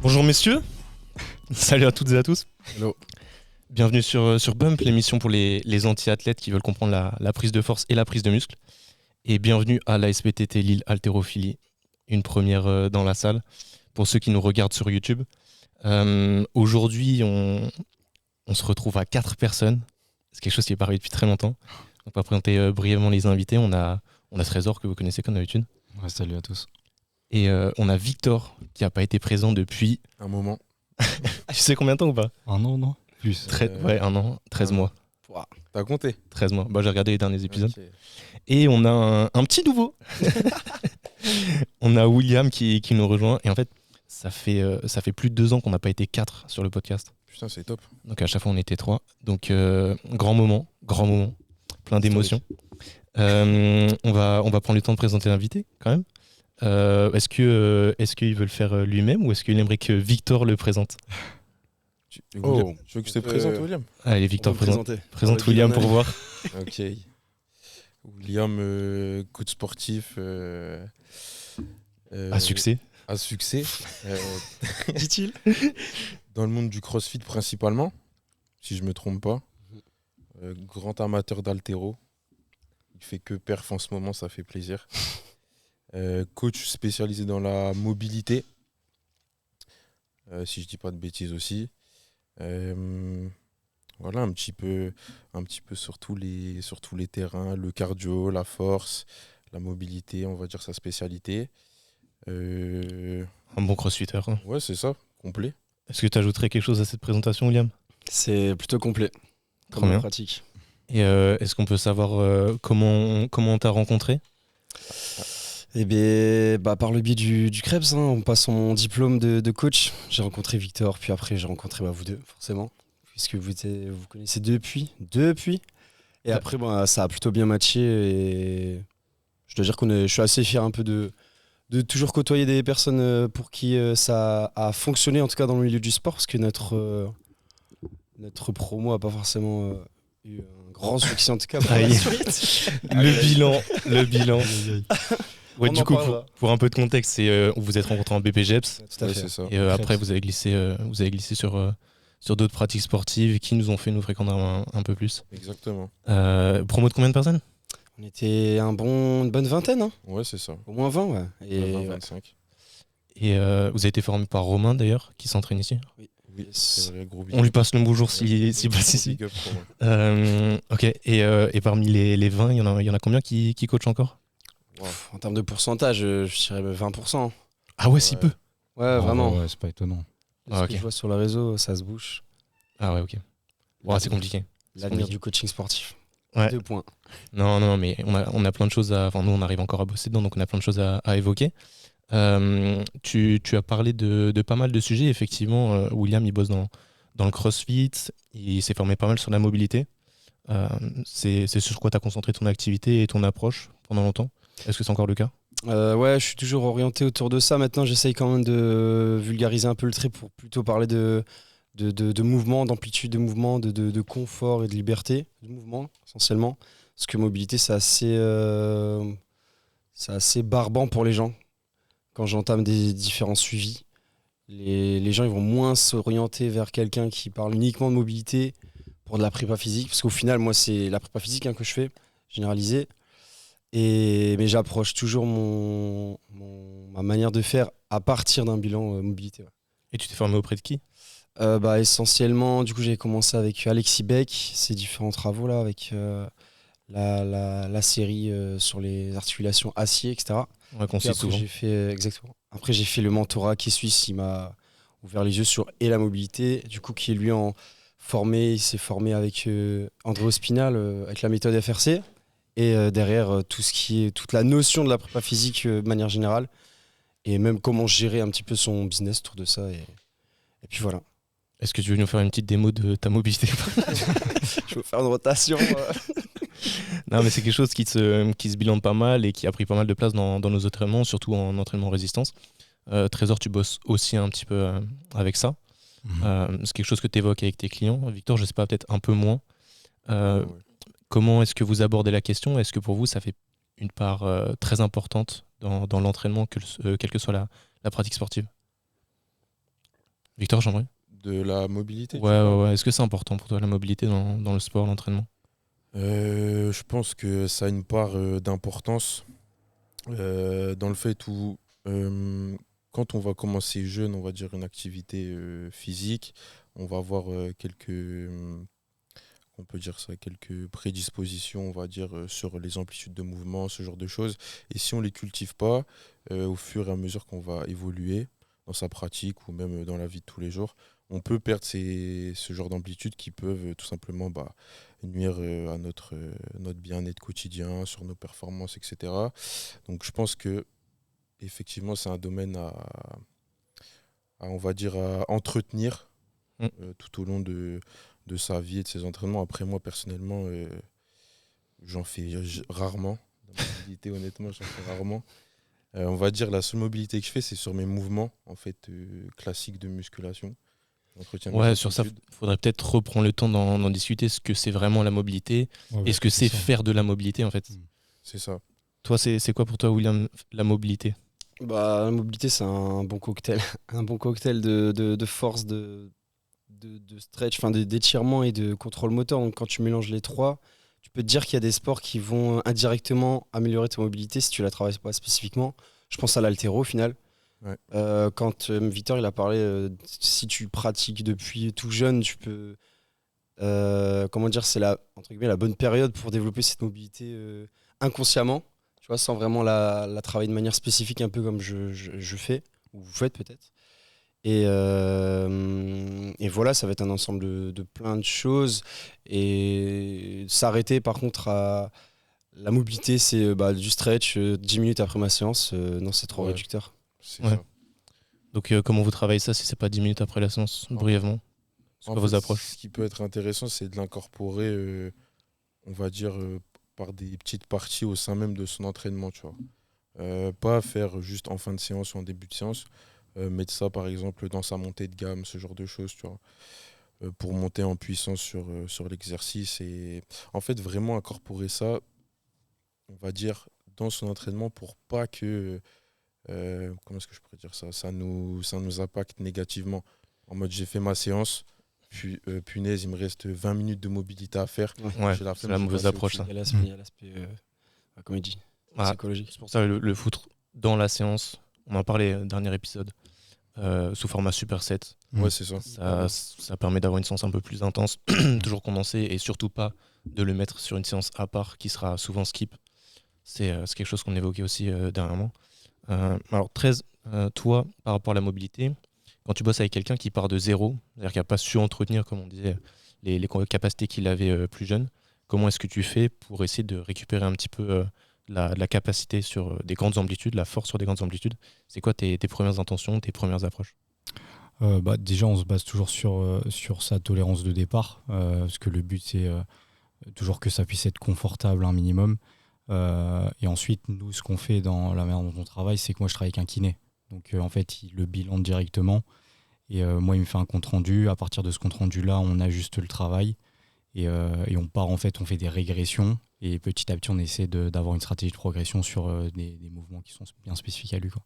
Bonjour messieurs, salut à toutes et à tous. Hello. Bienvenue sur Bump, l'émission pour les anti-athlètes qui veulent comprendre la prise de force et la prise de muscle. Et bienvenue à l'ASPTT Lille Haltérophilie, une première dans la salle pour ceux qui nous regardent sur YouTube. Aujourd'hui, on se retrouve à 4 personnes. C'est quelque chose qui est paru depuis très longtemps. On va présenter brièvement les invités. On a Trésor que vous connaissez comme d'habitude. Ouais, salut à tous. Et on a Victor qui n'a pas été présent depuis... Un moment. Tu sais combien de temps ou pas? Un an, non? Plus. Ouais, un an, 13 mois. Wow. T'as compté? 13 mois. Bah, j'ai regardé les derniers épisodes. Okay. Et on a un petit nouveau. On a William qui nous rejoint. Et en fait, ça fait plus de 2 ans qu'on n'a pas été 4 sur le podcast. Putain, c'est top. Donc à chaque fois, on était 3. Donc grand moment, plein d'émotions. On va prendre le temps de présenter l'invité quand même. Est-ce qu'il veut le faire lui-même ou est-ce qu'il aimerait que Victor le présente? Tu veux que je te présente, William? Allez, Victor, présente William pour voir. Ok. William, coach sportif. À succès. À succès. Dit-il. Dans le monde du crossfit principalement, si je me trompe pas. Grand amateur d'haltéro. Il fait que perf en ce moment, ça fait plaisir. Coach spécialisé dans la mobilité, si je dis pas de bêtises aussi. Voilà, un petit peu sur tous les terrains, le cardio, la force, la mobilité, on va dire sa spécialité. Un bon crossfitter. Hein. Ouais, c'est ça, complet. Est-ce que tu ajouterais quelque chose à cette présentation, William? C'est plutôt complet. Trop bien. Pratique. Et est-ce qu'on peut savoir comment on t'a rencontré? Eh bien, par le biais du Krebs, en passant mon diplôme de coach, j'ai rencontré Victor, puis après j'ai rencontré vous deux, forcément, puisque vous connaissez depuis. Et après, ça a plutôt bien matché et je dois dire je suis assez fier un peu de toujours côtoyer des personnes pour qui ça a fonctionné, en tout cas dans le milieu du sport, parce que notre promo n'a pas forcément eu un grand succès, en tout cas pour la suite. Le bilan. Ouais, du coup, pour un peu de contexte, vous vous êtes rencontrés en BPGEPS. Tout à fait. C'est ça. Et après, vous avez glissé sur d'autres pratiques sportives qui nous ont fait nous fréquenter un peu plus. Exactement. Promo de combien de personnes? On était une bonne vingtaine, hein. Ouais, c'est ça. Au moins 20, ouais. Et 25. Et vous avez été formé par Romain d'ailleurs, qui s'entraîne ici. Oui, c'est vrai, gros big On lui passe le bonjour s'il passe ici. Ok, et parmi les 20, il y en a combien qui coachent encore? Wow. En termes de pourcentage, je dirais 20%. Ah ouais, si peu. Ouais, vraiment. Ouais, c'est pas étonnant. Ce que je vois sur le réseau, ça se bouge. Ah ouais, ok. Ouais, c'est compliqué. L'avenir du coaching sportif. Ouais. 2 points. Non, mais on a plein de choses nous, on arrive encore à bosser dedans, donc on a plein de choses à évoquer. Tu as parlé de pas mal de sujets. Effectivement, William, il bosse dans le CrossFit. Il s'est formé pas mal sur la mobilité. C'est sur quoi tu as concentré ton activité et ton approche pendant longtemps? Est-ce que c'est encore le cas? Ouais, je suis toujours orienté autour de ça. Maintenant, j'essaye quand même de vulgariser un peu le trait pour plutôt parler de mouvement, d'amplitude de mouvement, de confort et de liberté de mouvement, essentiellement. Parce que mobilité, c'est assez barbant pour les gens. Quand j'entame des différents suivis, les gens ils vont moins s'orienter vers quelqu'un qui parle uniquement de mobilité pour de la prépa physique. Parce qu'au final, moi, c'est la prépa physique que je fais, généralisée. Mais j'approche toujours ma manière de faire à partir d'un bilan mobilité. Ouais. Et tu t'es formé auprès de qui? Essentiellement, du coup, j'ai commencé avec Alexis Beck, ses différents travaux là, avec la série sur les articulations acier, etc. Ouais, qu'on cite souvent. Exactement. Après, j'ai fait le mentorat qui est suisse, il m'a ouvert les yeux sur la mobilité, du coup, qui est lui il s'est formé avec André Ospinal, avec la méthode FRC. Et derrière, toute la notion de la prépa physique de manière générale, et même comment gérer un petit peu son business autour de ça. Et puis voilà. Est-ce que tu veux nous faire une petite démo de ta mobilité? Je veux faire une rotation. Non, mais c'est quelque chose qui se bilande pas mal et qui a pris pas mal de place dans nos entraînements, surtout en entraînement résistance. Trésor, tu bosses aussi un petit peu avec ça. C'est quelque chose que tu évoques avec tes clients. Victor, je sais pas, peut-être un peu moins. Euh, Ouais. Comment est-ce que vous abordez la question? Est-ce que pour vous, ça fait une part très importante dans l'entraînement, quelle que soit la pratique sportive? Victor, Jean-Marie? De la mobilité, Ouais, tu ouais, parles? ouais. Est-ce que c'est important pour toi, la mobilité dans le sport, l'entraînement? Je pense que ça a une part d'importance dans le fait où, quand on va commencer jeune, on va dire une activité physique, on va avoir on peut dire ça, quelques prédispositions, on va dire, sur les amplitudes de mouvement, ce genre de choses. Et si on ne les cultive pas, au fur et à mesure qu'on va évoluer dans sa pratique ou même dans la vie de tous les jours, on peut perdre ce genre d'amplitudes qui peuvent tout simplement nuire à notre bien-être quotidien, sur nos performances, etc. Donc je pense que effectivement c'est un domaine on va dire, à entretenir Mm. tout au long de sa vie et de ses entraînements. Après, moi, personnellement, j'en fais rarement. La mobilité, honnêtement, j'en fais rarement. On va dire la seule mobilité que je fais, c'est sur mes mouvements en fait, classiques de musculation. J'entretiens mes Ouais, sur ça, amplitudes. faudrait peut-être reprendre le temps d'en discuter. Ce que c'est vraiment la mobilité? Ouais, Est-ce parce que c'est ça. faire de la mobilité, en fait? Mm. C'est ça. Toi, c'est quoi pour toi, William, la mobilité? Bah, la mobilité, c'est un bon cocktail. Un bon cocktail de force, de stretch, enfin d'étirement et de contrôle moteur. Donc quand tu mélanges les trois, tu peux te dire qu'il y a des sports qui vont indirectement améliorer ta mobilité si tu la travailles pas spécifiquement. Je pense à l'haltéro au final. Ouais. Quand Victor il a parlé, si tu pratiques depuis tout jeune, tu peux, comment dire, c'est entre guillemets, la bonne période pour développer cette mobilité inconsciemment, tu vois, sans vraiment la travailler de manière spécifique, un peu comme je fais, ou vous faites peut-être. Et voilà, ça va être un ensemble de plein de choses. Et s'arrêter par contre à la mobilité, c'est du stretch 10 minutes après ma séance. Non, c'est trop Ouais. réducteur. C'est Ouais. ça. Donc, comment vous travaillez ça si c'est pas 10 minutes après la séance, brièvement? C'est En quoi fait, vos approches? ce qui peut être intéressant, c'est de l'incorporer, on va dire, par des petites parties au sein même de son entraînement, tu vois. Pas faire juste en fin de séance ou en début de séance, mettre ça par exemple dans sa montée de gamme, ce genre de choses, tu vois, pour monter en puissance sur l'exercice et en fait vraiment incorporer ça, on va dire, dans son entraînement pour pas que, comment est-ce que je pourrais dire ça, ça nous impacte négativement. En mode j'ai fait ma séance, puis punaise, il me reste 20 minutes de mobilité à faire. Ouais, J'ai la c'est flemme, la je vais mauvaise passer à approche, autre ça. Il y a l'aspect comme il dit, Ah, psychologique. c'est pour ça le foot dans la séance, on en parlait dernier épisode, sous format superset. chose. Ouais, c'est ça. Ça permet d'avoir une séance un peu plus intense, toujours condensée, et surtout pas de le mettre sur une séance à part qui sera souvent skip. C'est quelque chose qu'on évoquait aussi dernièrement. Alors 13, toi, par rapport à la mobilité, quand tu bosses avec quelqu'un qui part de zéro, c'est-à-dire qui n'a pas su entretenir, comme on disait, les capacités qu'il avait plus jeune, comment est-ce que tu fais pour essayer de récupérer un petit peu la capacité sur des grandes amplitudes, la force sur des grandes amplitudes? C'est quoi tes premières intentions, tes premières approches? Déjà, on se base toujours sur sa tolérance de départ, parce que le but, c'est toujours que ça puisse être confortable un minimum. Et ensuite, nous, ce qu'on fait dans la manière dont on travaille, c'est que moi, je travaille avec un kiné. Donc, en fait, il le bilan directement. Et moi, il me fait un compte-rendu. À partir de ce compte-rendu-là, on ajuste le travail. Et on part, en fait, on fait des régressions. Et petit à petit, on essaie d'avoir une stratégie de progression sur des mouvements qui sont bien spécifiques à lui, quoi.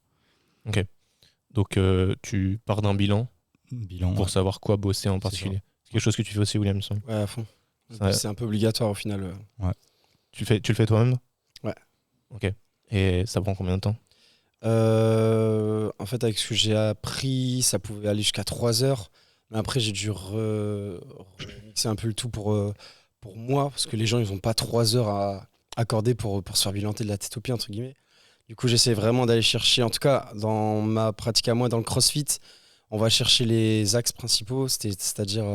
Donc tu pars d'un bilan Bilan, pour ouais. savoir quoi bosser en C'est particulier. C'est quelque chose que tu fais aussi, William, il me semble. Ouais, à fond. Ça- C'est un peu obligatoire au final. Tu le fais toi-même? Ouais. Ok. Et ça prend combien de temps? En fait, avec ce que j'ai appris, ça pouvait aller jusqu'à 3 heures. Mais après, j'ai dû remixer un peu le tout pour moi, parce que les gens, ils n'ont pas 3 heures à accorder pour se faire bilanter de la tête aux pieds, entre guillemets. Du coup, j'essaie vraiment d'aller chercher, en tout cas, dans ma pratique à moi, dans le CrossFit, on va chercher les axes principaux, c'est-à-dire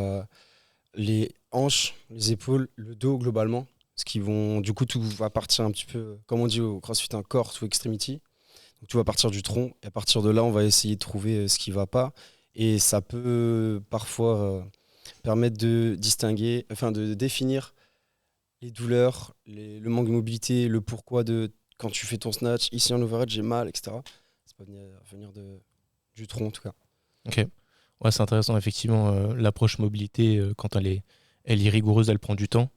les hanches, les épaules, le dos globalement. Ce qui vont, du coup, tout va partir un petit peu, comme on dit au CrossFit, un core to extremity. Donc tout va partir du tronc et à partir de là, on va essayer de trouver ce qui ne va pas. Et ça peut parfois permettre de distinguer, enfin de définir les douleurs, le manque de mobilité, le pourquoi de quand tu fais ton snatch, ici en overhead j'ai mal, etc. C'est pas venir du tronc en tout cas. Ok. Ouais, c'est intéressant, effectivement. L'approche mobilité, quand elle est rigoureuse, elle prend du temps.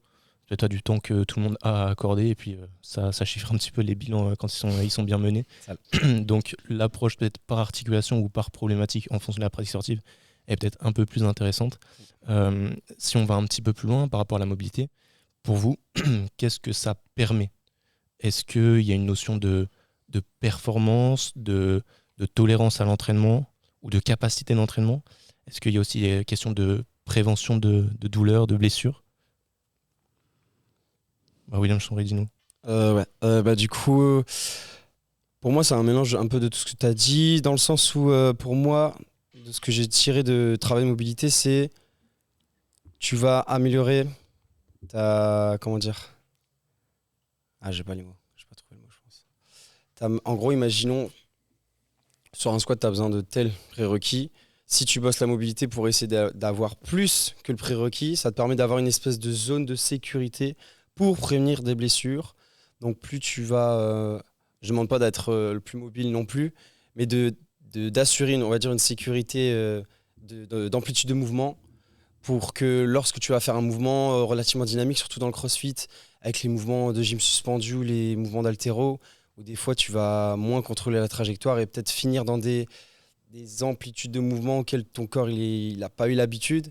Tu as du temps que tout le monde a à accorder et puis ça chiffre un petit peu les bilans quand ils sont bien menés. Sale. Donc l'approche peut-être par articulation ou par problématique en fonction de la pratique sportive est peut-être un peu plus intéressante. Si on va un petit peu plus loin par rapport à la mobilité, pour vous, qu'est-ce que ça permet? Est-ce qu'il y a une notion de performance, de tolérance à l'entraînement ou de capacité d'entraînement? Est-ce qu'il y a aussi des questions de prévention de douleurs, de blessures? William Chambry, dis-nous. Du coup, pour moi, c'est un mélange un peu de tout ce que tu as dit, dans le sens où, pour moi, de ce que j'ai tiré de travail de mobilité, c'est tu vas améliorer ta. Comment dire? Ah, j'ai pas les mots. J'ai pas trouvé le mot, je pense. En gros, imaginons, sur un squat, tu as besoin de tels prérequis. Si tu bosses la mobilité pour essayer d'avoir plus que le prérequis, ça te permet d'avoir une espèce de zone de sécurité pour prévenir des blessures. Donc plus tu vas, je ne demande pas d'être le plus mobile non plus, mais d'assurer on va dire une sécurité d'amplitude de mouvement pour que lorsque tu vas faire un mouvement relativement dynamique, surtout dans le crossfit, avec les mouvements de gym suspendu, les mouvements d'haltéro, où des fois tu vas moins contrôler la trajectoire et peut-être finir dans des amplitudes de mouvement auxquelles ton corps il n'a pas eu l'habitude,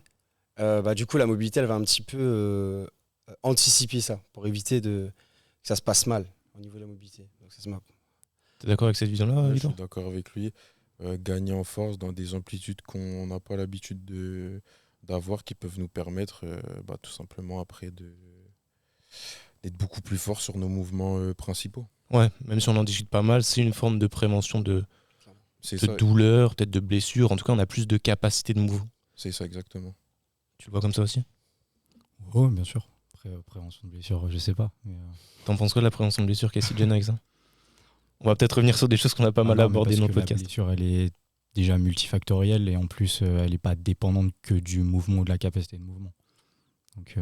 du coup la mobilité elle va un petit peu anticiper ça pour éviter que ça se passe mal au niveau de la mobilité. Donc ça se marche. T'es d'accord avec cette vision-là, Ouais, je Victor? suis d'accord avec lui. Gagner en force dans des amplitudes qu'on n'a pas l'habitude d'avoir, qui peuvent nous permettre tout simplement après d'être beaucoup plus fort sur nos mouvements principaux. Ouais, même si on en discute pas mal, c'est une forme de prévention de C'est ça, douleur, peut-être de blessure. En tout cas, on a plus de capacité de mouvement. c'est ça exactement. Tu le vois comme ça aussi? Oh, bien sûr. Après, prévention de blessure, je sais pas. Mais, T'en penses quoi de la prévention de blessure? Qu'est-ce qui te gêne avec ça? On va peut-être revenir sur des choses qu'on a pas mal non, mais abordées parce dans que le podcast. La blessure, elle est déjà multifactorielle et en plus, elle n'est pas dépendante que du mouvement ou de la capacité de mouvement. Donc,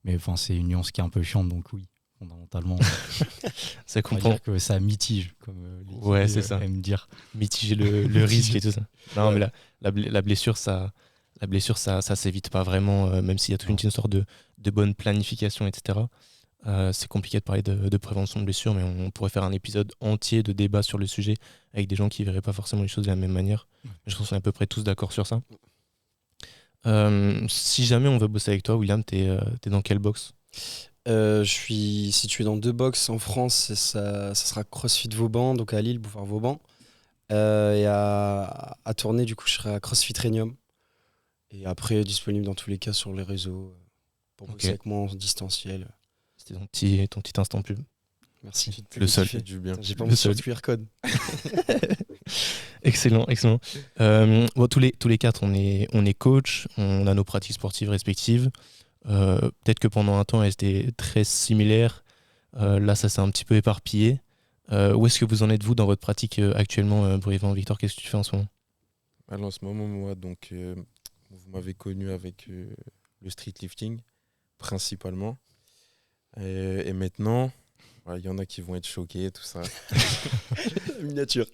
mais enfin, c'est une nuance qui est un peu chiante, donc oui, fondamentalement. Ça On va comprend. dire que ça mitige, comme Ouais, c'est ça. aime dire. Mitiger le risque et tout ça. Non, mais la blessure, ça s'évite pas vraiment, même s'il y a toute une sorte de bonne planification, etc. C'est compliqué de parler de prévention de blessure, mais on pourrait faire un épisode entier de débat sur le sujet avec des gens qui verraient pas forcément les choses de la même manière. Je pense qu'on est à peu près tous d'accord sur ça. Si jamais on veut bosser avec toi, William, t'es dans quelle box? Je suis situé dans 2 box en France. Ça sera CrossFit Vauban, donc à Lille, Boulevard Vauban. Et à Tournai, du coup, je serai à CrossFit Renium. Et après, disponible dans tous les cas sur les réseaux pour bosser avec moi en distanciel. C'était ton petit instant pub. Merci. Le seul. Fait du bien. J'ai pas Le mon seul. QR code. Excellent. Tous les quatre, on est coach, on a nos pratiques sportives respectives. Peut-être que pendant un temps, elles étaient très similaires. Là, ça s'est un petit peu éparpillé. Où est-ce que vous en êtes, vous, dans votre pratique actuellement, brièvement? Victor, qu'est-ce que tu fais en ce moment? Alors, en ce moment, moi, donc, vous m'avez connu avec le street lifting, principalement. Et maintenant, il y en a qui vont être choqués, tout ça. Miniature.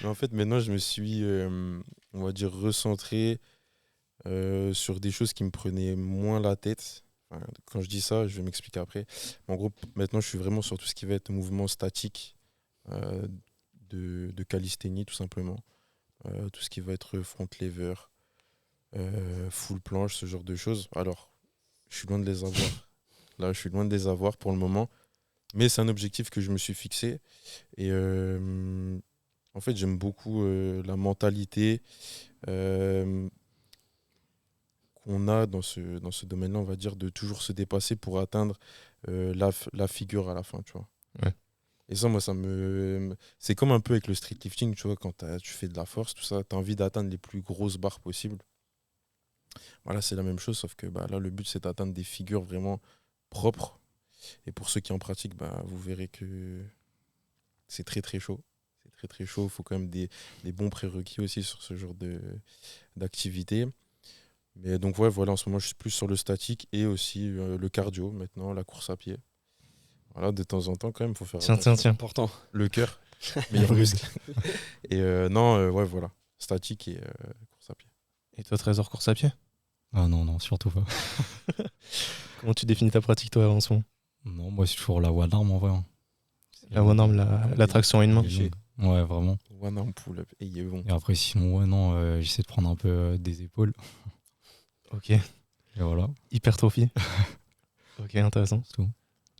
Mais en fait, maintenant, je me suis, on va dire, recentré sur des choses qui me prenaient moins la tête. Enfin, quand je dis ça, je vais m'expliquer après. Mais en gros, maintenant, je suis vraiment sur tout ce qui va être mouvement statique de calisthénie, tout simplement. Tout ce qui va être front lever, full planche, ce genre de choses. Alors, je suis loin de les avoir. Là, je suis loin de les avoir pour le moment. Mais c'est un objectif que je me suis fixé. Et en fait, j'aime beaucoup la mentalité qu'on a dans ce domaine-là, on va dire, de toujours se dépasser pour atteindre la figure à la fin, tu vois. Ouais. Et ça, moi, c'est comme un peu avec le street lifting, tu vois, quand tu fais de la force, tout ça, tu as envie d'atteindre les plus grosses barres possibles. Voilà, c'est la même chose, sauf que là, le but, c'est d'atteindre des figures vraiment propres. Et pour ceux qui en pratiquent, vous verrez que c'est très très chaud. C'est très très chaud. Il faut quand même des bons prérequis aussi sur ce genre d'activité. Mais donc voilà, en ce moment je suis plus sur le statique et aussi le cardio maintenant, la course à pied. Voilà, de temps en temps quand même, il faut faire Tiens. C'est important. le cœur. Meilleur muscle. Et non, ouais, voilà. Statique et course à pied. Et toi, Trésor, course à pied? Ah non, surtout pas. Comment tu définis ta pratique, toi, en ce moment? Non, moi, c'est toujours la one arm en vrai. La one arm, la traction à une main? Cliché. Ouais, vraiment. One arm pull-up. Et il est bon. Et après, sinon, ouais, non, j'essaie de prendre un peu des épaules. Ok. Et voilà, Hypertrophie. Ok, intéressant. c'est tout.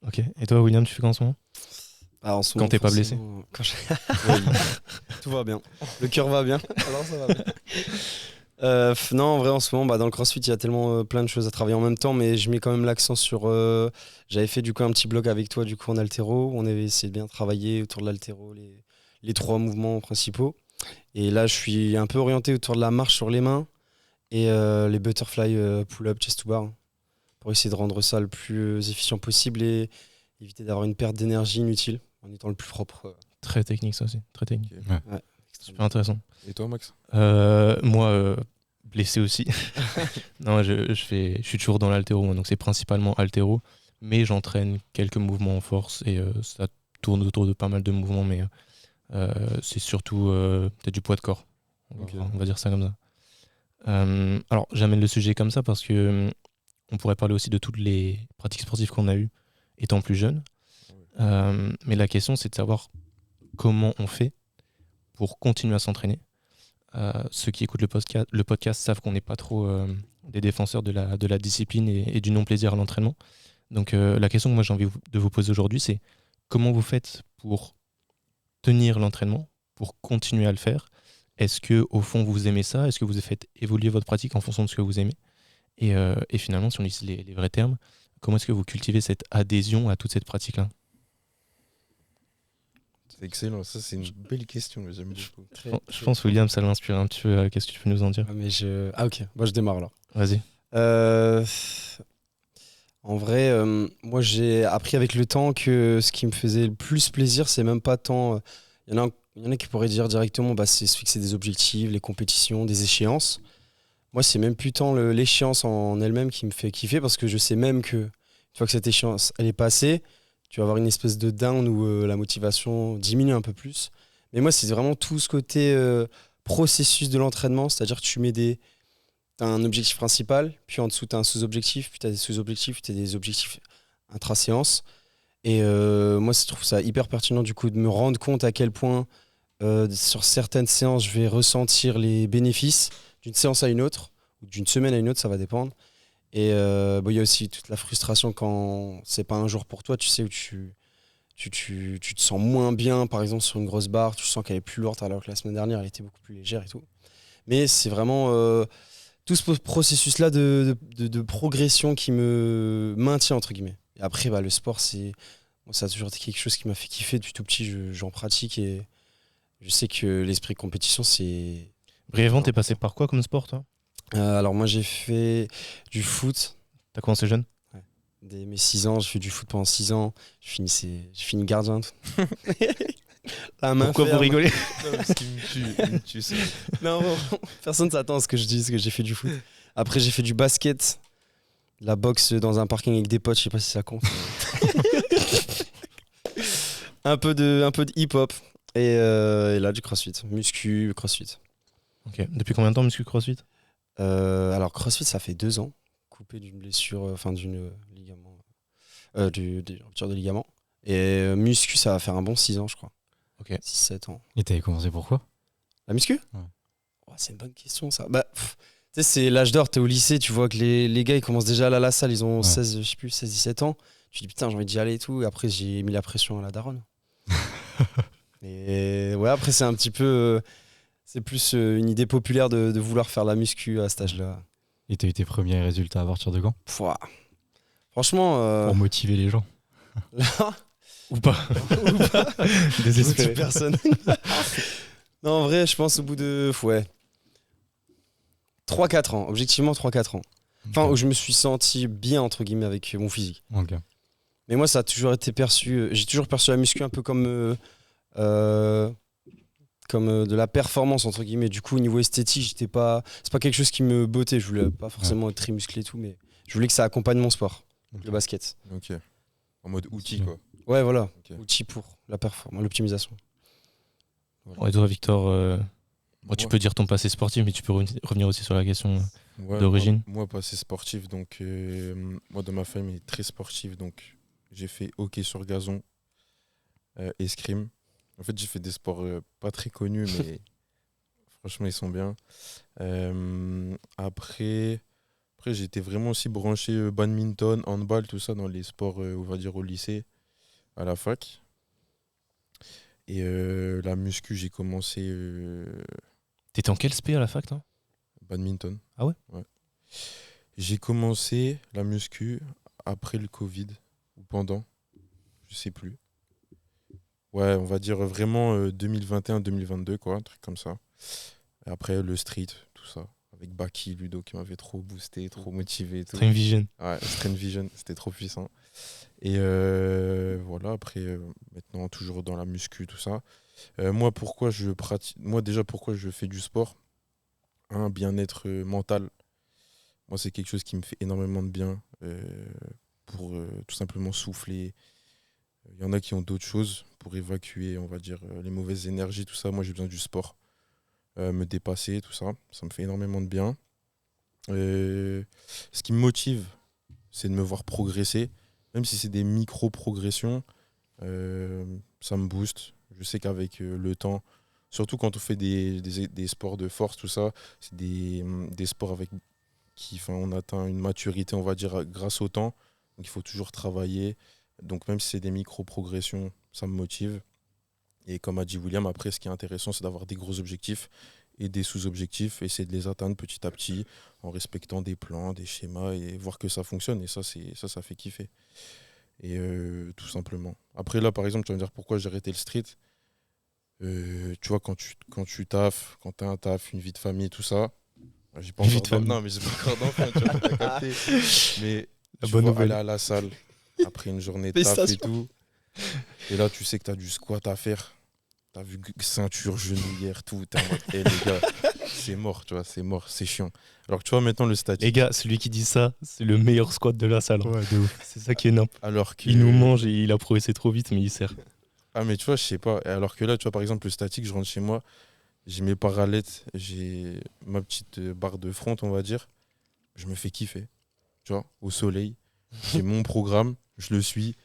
Ok. Et toi, William, tu fais quoi en ce moment? En ce Quand moment, t'es pas blessé. forcément, tout va bien. Le cœur va bien. Alors ça va bien. Non, en vrai, en ce moment, dans le CrossFit, il y a tellement plein de choses à travailler en même temps, mais je mets quand même l'accent sur. J'avais fait du coup un petit bloc avec toi du coup en haltéro. On avait essayé de bien travailler autour de l'haltéro, les 3 mouvements principaux. Et là, je suis un peu orienté autour de la marche sur les mains et les butterfly pull-up chest to bar pour essayer de rendre ça le plus efficient possible et éviter d'avoir une perte d'énergie inutile en étant le plus propre. Très technique, ça aussi. Très technique. Ouais. Super intéressant. Et toi, Max? Moi, blessé aussi. Non, je suis toujours dans l'haltéro, moi, donc c'est principalement haltéro, mais j'entraîne quelques mouvements en force et ça tourne autour de pas mal de mouvements, mais c'est surtout peut-être du poids de corps. On va dire ça comme ça. Alors, j'amène le sujet comme ça parce que on pourrait parler aussi de toutes les pratiques sportives qu'on a eues étant plus jeune. Mais la question, c'est de savoir comment on fait pour continuer à s'entraîner. Ceux qui écoutent le podcast savent qu'on n'est pas trop des défenseurs de la discipline et du non-plaisir à l'entraînement. Donc la question que moi j'ai envie de vous poser aujourd'hui, c'est comment vous faites pour tenir l'entraînement, pour continuer à le faire? Est-ce que au fond vous aimez ça? Est-ce que vous faites évoluer votre pratique en fonction de ce que vous aimez? Et finalement, si on utilise les vrais termes, comment est-ce que vous cultivez cette adhésion à toute cette pratique-là? C'est excellent. Ça, c'est une belle question. J'aime beaucoup. Je pense, William, ça l'inspire un petit peu. Qu'est-ce que tu peux nous en dire? Ah ok, je démarre alors. Vas-y. En vrai, moi j'ai appris avec le temps que ce qui me faisait le plus plaisir, c'est même pas tant. Il y en a qui pourraient dire directement, c'est se fixer des objectifs, les compétitions, des échéances. Moi, c'est même plus tant l'échéance en elle-même qui me fait kiffer parce que je sais même que une fois que cette échéance elle est passée, tu vas avoir une espèce de down où la motivation diminue un peu plus. Mais moi, c'est vraiment tout ce côté processus de l'entraînement, c'est-à-dire que tu mets t'as un objectif principal, puis en dessous, tu as un sous-objectif, puis tu as des sous-objectifs, puis tu as des objectifs intra-séance. Et moi, je trouve ça hyper pertinent du coup de me rendre compte à quel point sur certaines séances, je vais ressentir les bénéfices d'une séance à une autre, ou d'une semaine à une autre, ça va dépendre. Et il y a aussi toute la frustration quand c'est pas un jour pour toi, tu sais, où tu te sens moins bien, par exemple, sur une grosse barre, tu sens qu'elle est plus lourde alors que la semaine dernière, elle était beaucoup plus légère et tout. Mais c'est vraiment tout ce processus-là de progression qui me maintient, entre guillemets. Et après, le sport, ça a toujours été quelque chose qui m'a fait kiffer depuis tout petit, j'en pratique et je sais que l'esprit de compétition, c'est... Brièvement, t'es passé par quoi comme sport, toi? Alors moi, j'ai fait du foot. T'as commencé jeune? Dès mes 6 ans, j'ai fait du foot pendant 6 ans. J'ai fini gardien. La main Pourquoi vous ferme. rigolez? Parce qu'il me tue, ça. Non, personne ne s'attend à ce que je dise que j'ai fait du foot. Après, j'ai fait du basket, de la boxe dans un parking avec des potes, je sais pas si ça compte. un peu de hip-hop et là du crossfit, muscu, crossfit. Ok. Depuis combien de temps muscu crossfit? Alors crossfit, ça fait 2 ans, coupé d'une blessure, d'une ligament, des ruptures de ligament. Et muscu, ça va faire un bon 6 ans, je crois. Ok. 6-7 ans. Et t'avais commencé pourquoi? La muscu? Ouais. C'est une bonne question, ça. Tu sais, c'est l'âge d'or, t'es au lycée, tu vois que les gars, ils commencent déjà à aller à la salle, ils ont 16-17 ans. Tu dis putain, j'ai envie d'y aller et tout. Et après, j'ai mis la pression à la daronne. Et ouais, après, c'est un petit peu... c'est plus une idée populaire de vouloir faire la muscu à cet âge-là. Et t'as eu tes premiers résultats à partir de quand? Pouah. Franchement... Pour motiver les gens. Là... Ou pas? Désespéré. Personne. Non, en vrai, je pense au bout de... 3-4 ans. Objectivement, 3-4 ans. Enfin, Ok. où je me suis senti bien, entre guillemets, avec mon physique. Ok. Mais moi, ça a toujours été perçu... J'ai toujours perçu la muscu un peu comme de la performance, entre guillemets. Du coup, au niveau esthétique, c'est pas quelque chose qui me bottait. Je voulais pas forcément être très musclé et tout, mais je voulais que ça accompagne mon sport, le basket. Ok. En mode outil, quoi. Ouais, voilà. Ok. Outil pour la performance, l'optimisation. Et toi, Victor, tu Moi, peux dire ton passé sportif, mais tu peux revenir aussi sur la question ouais, d'origine. moi, passé sportif, donc moi, dans ma famille, très sportive, donc j'ai fait hockey sur gazon, escrime. En fait, j'ai fait des sports pas très connus, mais franchement, ils sont bien. Après, j'étais vraiment aussi branché badminton, handball, tout ça dans les sports, on va dire, au lycée, à la fac. Et la muscu, j'ai commencé T'étais en quel spé à la fac, toi? badminton. Ah ouais? J'ai commencé la muscu après le Covid, ou pendant, je sais plus. Ouais, on va dire vraiment 2021-2022, quoi, un truc comme ça. Et après, le street, tout ça. Avec Baki, Ludo, qui m'avait trop boosté, trop motivé et tout. Stream Vision. Ouais, Strength Vision, c'était trop puissant. Et voilà, après, maintenant, toujours dans la muscu, tout ça. Moi, pourquoi je pratique. Moi, déjà, pourquoi je fais du sport? Un bien-être mental. Moi, c'est quelque chose qui me fait énormément de bien pour tout simplement souffler. Il y en a qui ont d'autres choses pour évacuer, on va dire, les mauvaises énergies, tout ça. Moi, j'ai besoin du sport. Me dépasser, tout ça. Ça me fait énormément de bien. Ce qui me motive, c'est de me voir progresser. Même si c'est des micro-progressions, ça me booste. Je sais qu'avec le temps, surtout quand on fait des sports de force, tout ça, c'est des sports avec qui, enfin, on atteint une maturité, on va dire, grâce au temps. Donc il faut toujours travailler. Donc même si c'est des micro-progressions, ça me motive. Et comme a dit William, après, ce qui est intéressant, c'est d'avoir des gros objectifs et des sous-objectifs, essayer de les atteindre petit à petit en respectant des plans, des schémas et voir que ça fonctionne. Et ça fait kiffer. Et tout simplement. Après, là, par exemple, tu vas me dire pourquoi j'ai arrêté le street. Tu vois, quand tu taffes, quand tu as un taf, une vie de famille, tout ça, j'ai pas Une vie encore de famille. Non, mais j'ai pas encore d'enfant, tu vois, t'as capté. Mais La tu bonne vois, nouvelle. aller à la salle après une journée de taf et Félicitations. tout. Et là, tu sais que tu as du squat à faire. T'as vu ceinture, genouillère, tout. T'es en mode, les gars, c'est mort, tu vois, c'est mort, c'est chiant. Alors que tu vois, maintenant, le Les statique. gars, celui qui dit ça, c'est le meilleur squat de la salle. Ouais, de ouf. C'est ça qui est énorme. Alors que. Il nous mange et il a progressé trop vite, mais il sert. Ah, mais tu vois, je sais pas. Et alors que là, tu vois, par exemple, le statique, je rentre chez moi, j'ai mes parallettes, j'ai ma petite barre de front, on va dire. Je me fais kiffer, tu vois, au soleil. J'ai mon programme, je le suis.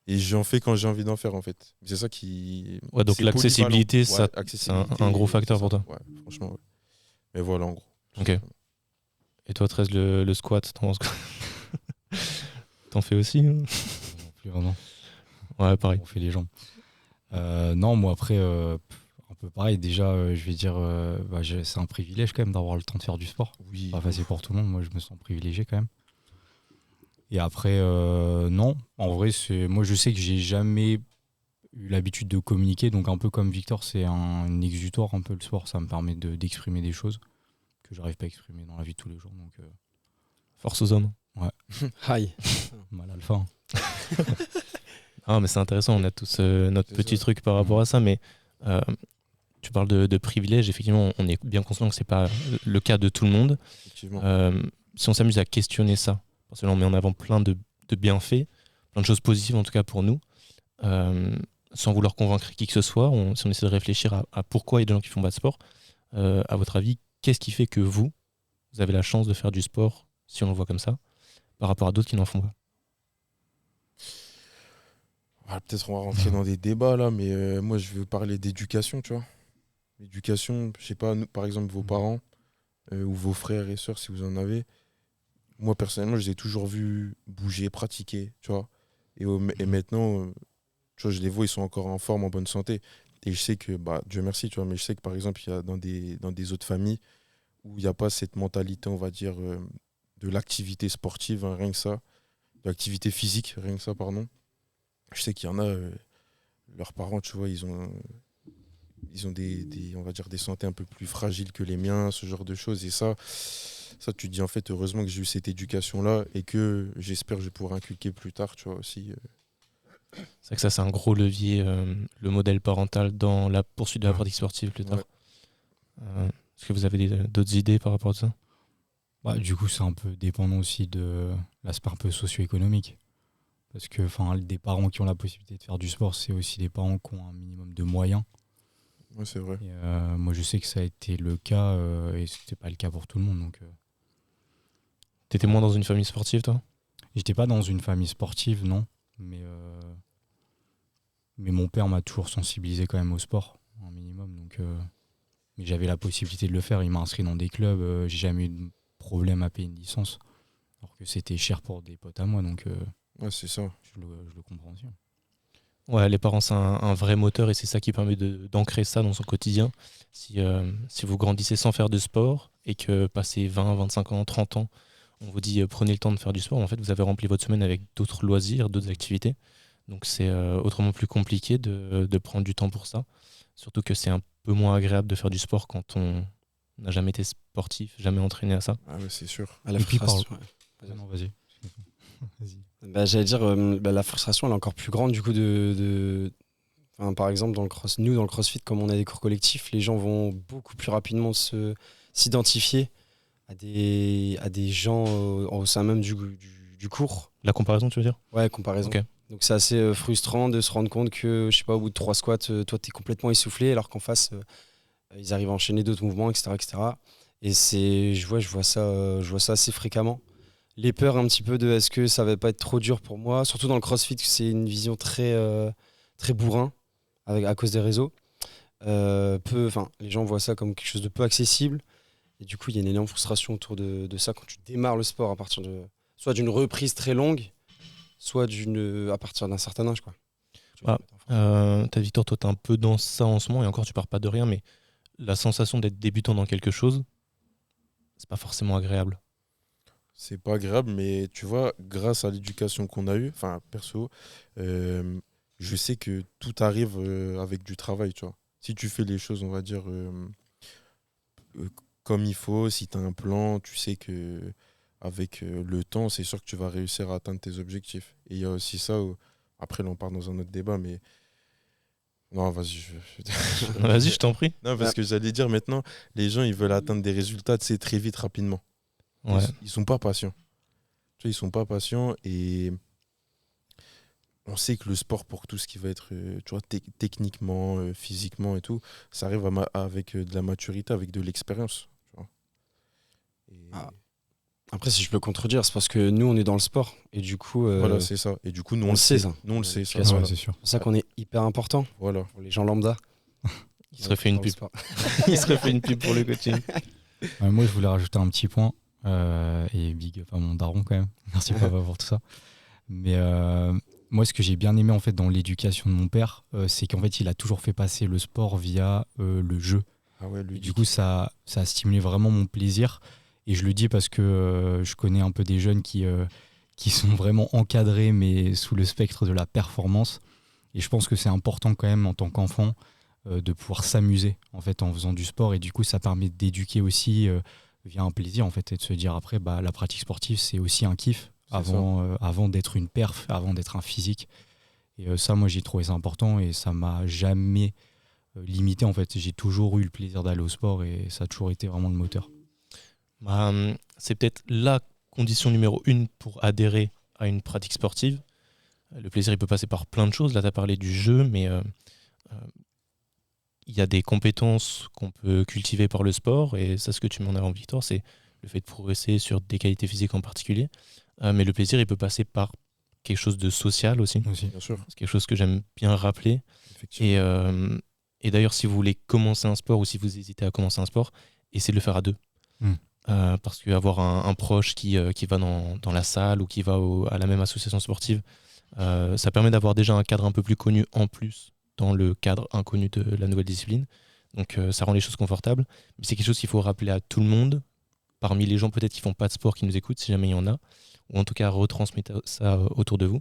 Et j'en fais quand j'ai envie d'en faire, en fait. C'est ça qui. Ouais, donc c'est l'accessibilité, polyvalent. ça, Ouais, c'est un gros facteur c'est pour ça. toi. Ouais, franchement, ouais. Mais voilà, en gros. Ok. Et toi, 13, le squat, t'en fais aussi, hein? Non plus vraiment. Ouais, pareil. On fait les jambes. Non, moi après, un peu pareil. Déjà, je vais dire, c'est un privilège quand même d'avoir le temps de faire du sport. Oui. Pas facile pour tout le monde. Moi, je me sens privilégié quand même. Et après, non. En vrai, moi, je sais que j'ai jamais eu l'habitude de communiquer. Donc, un peu comme Victor, c'est un exutoire, un peu le sport. Ça me permet d'exprimer des choses que j'arrive pas à exprimer dans la vie de tous les jours. Donc, Force aux hommes. Aïe. mal alpha. Hein. Ah, mais c'est intéressant, on a tous notre C'est petit ça. truc par rapport à ça, mais tu parles de privilèges, effectivement, on est bien conscient que c'est pas le cas de tout le monde. Effectivement. Si on s'amuse à questionner ça, parce que là on met en avant plein de bienfaits, plein de choses positives en tout cas pour nous, sans vouloir convaincre qui que ce soit, si on essaie de réfléchir à pourquoi il y a des gens qui font pas de sport, à votre avis, qu'est-ce qui fait que vous avez la chance de faire du sport, si on le voit comme ça, par rapport à d'autres qui n'en font pas? Peut-être on va rentrer dans des débats là, mais moi je veux parler d'éducation, tu vois. L'éducation, je sais pas, par exemple vos parents ou vos frères et sœurs si vous en avez. Moi personnellement, je les ai toujours vus bouger, pratiquer, tu vois. Et maintenant, tu vois, je les vois, ils sont encore en forme, en bonne santé. Et je sais que, Dieu merci, tu vois, mais je sais que par exemple, il y a dans des autres familles où il n'y a pas cette mentalité, on va dire, de l'activité sportive, hein, rien que ça, de l'activité physique, rien que ça, pardon. Je sais qu'il y en a, leurs parents, tu vois, ils ont on va dire, des santé un peu plus fragiles que les miens, ce genre de choses. Et ça, tu te dis, en fait, heureusement que j'ai eu cette éducation-là et que j'espère que je vais pouvoir inculquer plus tard, tu vois, aussi. C'est vrai que ça, c'est un gros levier, le modèle parental dans la poursuite de la pratique sportive plus tard. Ouais. Est-ce que vous avez d'autres idées par rapport à ça? Du coup, c'est un peu dépendant aussi de l'aspect un peu socio-économique. Parce que des parents qui ont la possibilité de faire du sport, c'est aussi des parents qui ont un minimum de moyens. Ouais, c'est vrai. Et, moi, je sais que ça a été le cas et c'était pas le cas pour tout le monde. Donc, T'étais moins dans une famille sportive, toi? j'étais pas dans une famille sportive, non, mais mon père m'a toujours sensibilisé quand même au sport, un minimum. Donc, mais j'avais la possibilité de le faire. Il m'a inscrit dans des clubs. J'ai jamais eu de problème à payer une licence, alors que c'était cher pour des potes à moi. Donc, Ouais, c'est ça. je le comprends aussi. Ouais, les parents, c'est un vrai moteur et c'est ça qui permet d'ancrer ça dans son quotidien. Si vous grandissez sans faire de sport et que passé 20, 25 ans, 30 ans, on vous dit prenez le temps de faire du sport, en fait, vous avez rempli votre semaine avec d'autres loisirs, d'autres activités. Donc c'est autrement plus compliqué de prendre du temps pour ça. Surtout que c'est un peu moins agréable de faire du sport quand on n'a jamais été sportif, jamais entraîné à ça. Ah ouais, c'est sûr. À la Et puis, frustration, Non, vas-y. Vas-y. Bah, j'allais dire, la frustration elle est encore plus grande du coup Enfin, par exemple, nous dans le CrossFit, comme on a des cours collectifs, les gens vont beaucoup plus rapidement s'identifier à des gens au sein même du cours. La comparaison, tu veux dire? Ouais, comparaison. Ok. Donc c'est assez frustrant de se rendre compte que, je sais pas, au bout de 3 squats, toi t'es complètement essoufflé, alors qu'en face, ils arrivent à enchaîner d'autres mouvements, etc., etc. Et je vois ça assez fréquemment. Les peurs un petit peu de est-ce que ça va pas être trop dur pour moi, surtout dans le CrossFit, c'est une vision très bourrin à cause des réseaux. Les gens voient ça comme quelque chose de peu accessible. Et du coup, il y a une énorme frustration autour de ça quand tu démarres le sport à partir soit d'une reprise très longue, soit à partir d'un certain âge, quoi. T'as Victor, toi, t'es un peu dans ça en ce moment, et encore, tu pars pas de rien, mais la sensation d'être débutant dans quelque chose, c'est pas forcément agréable. C'est pas agréable, mais tu vois, grâce à l'éducation qu'on a eue, enfin, perso, je sais que tout arrive avec du travail, tu vois. Si tu fais les choses, on va dire, comme il faut, si tu as un plan, tu sais que avec le temps, c'est sûr que tu vas réussir à atteindre tes objectifs. Et il y a aussi ça, après, là, on part dans un autre débat, mais. Non, vas-y. Vas-y, je t'en prie. Non, parce que j'allais dire maintenant, les gens, ils veulent atteindre des résultats, tu sais, très vite, rapidement. Ouais. Ils sont pas patients. Tu vois, ils sont pas patients et on sait que le sport, pour tout ce qui va être tu vois, techniquement, physiquement et tout, ça arrive avec de la maturité, avec de l'expérience. Tu vois. Et Après, si je peux contredire, c'est parce que nous, on est dans le sport. Et du coup, voilà, c'est ça. Et du coup, nous, on on le le sait, sait. ça. Nous, on le sait. Ça, Ouais, voilà. c'est sûr. c'est pour ça qu'on est hyper important Voilà. pour les gens lambda. Il serait fait une Dans le pub. sport. Il serait fait une pub pour le coaching. Moi, je voulais rajouter un petit point. Et big up à mon daron quand même. Merci papa pour tout ça. Mais moi, ce que j'ai bien aimé en fait dans l'éducation de mon père, c'est qu'en fait, il a toujours fait passer le sport via le jeu. Ah ouais, Et lui. du coup, ça a stimulé vraiment mon plaisir. Et je le dis parce que je connais un peu des jeunes qui sont vraiment encadrés, mais sous le spectre de la performance. Et je pense que c'est important quand même en tant qu'enfant de pouvoir s'amuser en fait en faisant du sport. Et du coup, ça permet d'éduquer aussi via un plaisir en fait, et de se dire après, la pratique sportive, c'est aussi un kiff avant d'être une perf, avant d'être un physique. Et ça, moi, j'ai trouvé ça important et ça m'a jamais limité en fait. J'ai toujours eu le plaisir d'aller au sport et ça a toujours été vraiment le moteur. C'est peut-être la condition numéro 1 pour adhérer à une pratique sportive. Le plaisir, il peut passer par plein de choses. Là, tu as parlé du jeu, mais il y a des compétences qu'on peut cultiver par le sport. Et ça, ce que tu m'en as en Victor, c'est le fait de progresser sur des qualités physiques en particulier. Mais le plaisir, il peut passer par quelque chose de social aussi. Bien sûr. C'est quelque chose que j'aime bien rappeler. Effectivement. Et d'ailleurs, si vous voulez commencer un sport ou si vous hésitez à commencer un sport, essayez de le faire à deux. Parce qu'avoir un proche qui va dans la salle ou qui va à la même association sportive, ça permet d'avoir déjà un cadre un peu plus connu en plus dans le cadre inconnu de la nouvelle discipline. Donc ça rend les choses confortables. Mais c'est quelque chose qu'il faut rappeler à tout le monde, parmi les gens peut-être qui font pas de sport, qui nous écoutent, si jamais il y en a, ou en tout cas retransmettez ça autour de vous.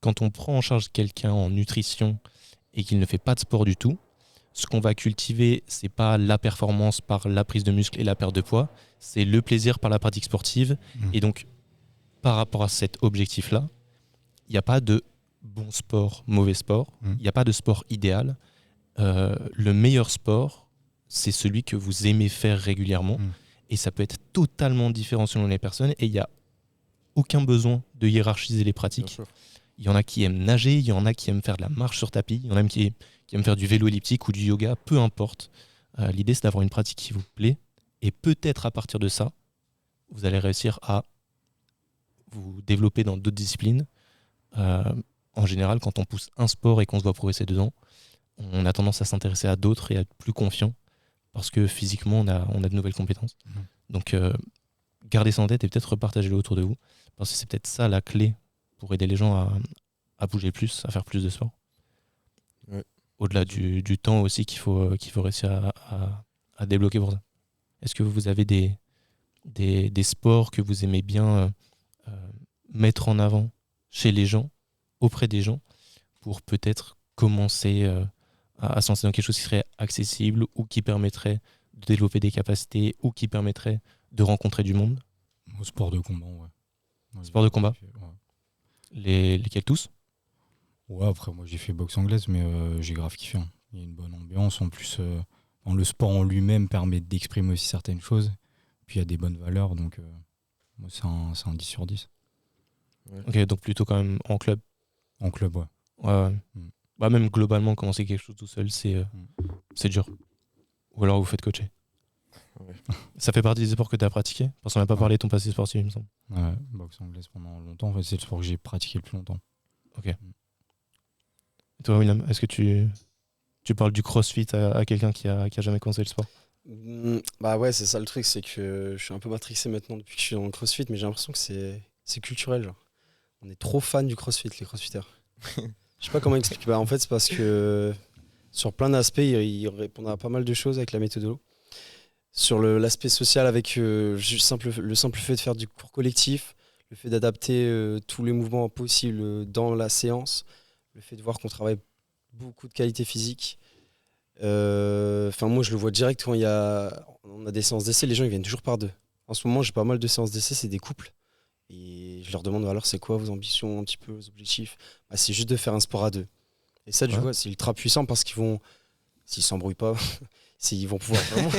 Quand on prend en charge quelqu'un en nutrition et qu'il ne fait pas de sport du tout, ce qu'on va cultiver, c'est pas la performance par la prise de muscle et la perte de poids, c'est le plaisir par la pratique sportive. Et donc, par rapport à cet objectif-là, il n'y a pas de bon sport, mauvais sport. Il n'y a pas de sport idéal. Le meilleur sport, c'est celui que vous aimez faire régulièrement. Et ça peut être totalement différent selon les personnes. Et il n'y a aucun besoin de hiérarchiser les pratiques. Il y en a qui aiment nager, il y en a qui aiment faire de la marche sur tapis, il y en a qui qui aime faire du vélo elliptique ou du yoga, peu importe. L'idée, c'est d'avoir une pratique qui vous plaît. Et peut-être à partir de ça, vous allez réussir à vous développer dans d'autres disciplines. En général, quand on pousse un sport et qu'on se voit progresser dedans, on a tendance à s'intéresser à d'autres et à être plus confiant parce que physiquement, on a de nouvelles compétences. Donc, gardez ça en tête et peut-être repartagez-le autour de vous parce que c'est peut-être ça la clé pour aider les gens à bouger plus, à faire plus de sport. Ouais. Au-delà du temps aussi qu'il faut réussir à débloquer pour ça. Est-ce que vous avez des sports que vous aimez bien mettre en avant chez les gens, auprès des gens, pour peut-être commencer à se lancer dans quelque chose qui serait accessible ou qui permettrait de développer des capacités ou qui permettrait de rencontrer du monde? Au sport de combat, ouais. Sport de combat? Ouais. Lesquels tous? Ouais, après, moi, j'ai fait boxe anglaise, mais j'ai grave kiffé. Hein. Il y a une bonne ambiance. En plus, le sport en lui-même permet d'exprimer aussi certaines choses. Puis il y a des bonnes valeurs, donc moi, c'est un 10 sur 10. Ouais. Ok, donc plutôt quand même en club. En club, ouais. Ouais. Mm. Bah, même globalement, commencer quelque chose tout seul, c'est dur. Ou alors vous faites coacher. Ouais. Ça fait partie des sports que tu as pratiqués? Parce qu'on n'a pas parlé de ton passé sportif, il me semble. Ouais, boxe anglaise pendant longtemps. En fait, c'est le sport que j'ai pratiqué le plus longtemps. Ok. Et toi, William, est-ce que tu parles du crossfit à quelqu'un qui a jamais commencé le sport? Bah ouais, c'est ça le truc, c'est que je suis un peu matrixé maintenant depuis que je suis dans le crossfit, mais j'ai l'impression que c'est culturel. Genre. On est trop fans du crossfit, les crossfitters. Je sais pas comment expliquer. Bah, en fait, c'est parce que sur plein d'aspects, il répond à pas mal de choses avec la méthode. Sur l'aspect social, avec le simple fait de faire du cours collectif, le fait d'adapter tous les mouvements possibles dans la séance, le fait de voir qu'on travaille beaucoup de qualité physique. Moi, je le vois direct quand on a des séances d'essai, les gens ils viennent toujours par deux. En ce moment, j'ai pas mal de séances d'essai, c'est des couples. Et je leur demande alors, c'est quoi vos ambitions, un petit peu, vos objectifs? Bah, c'est juste de faire un sport à deux. Et ça, tu vois, c'est ultra puissant parce qu'ils vont, s'ils s'embrouillent pas, ils vont pouvoir vraiment.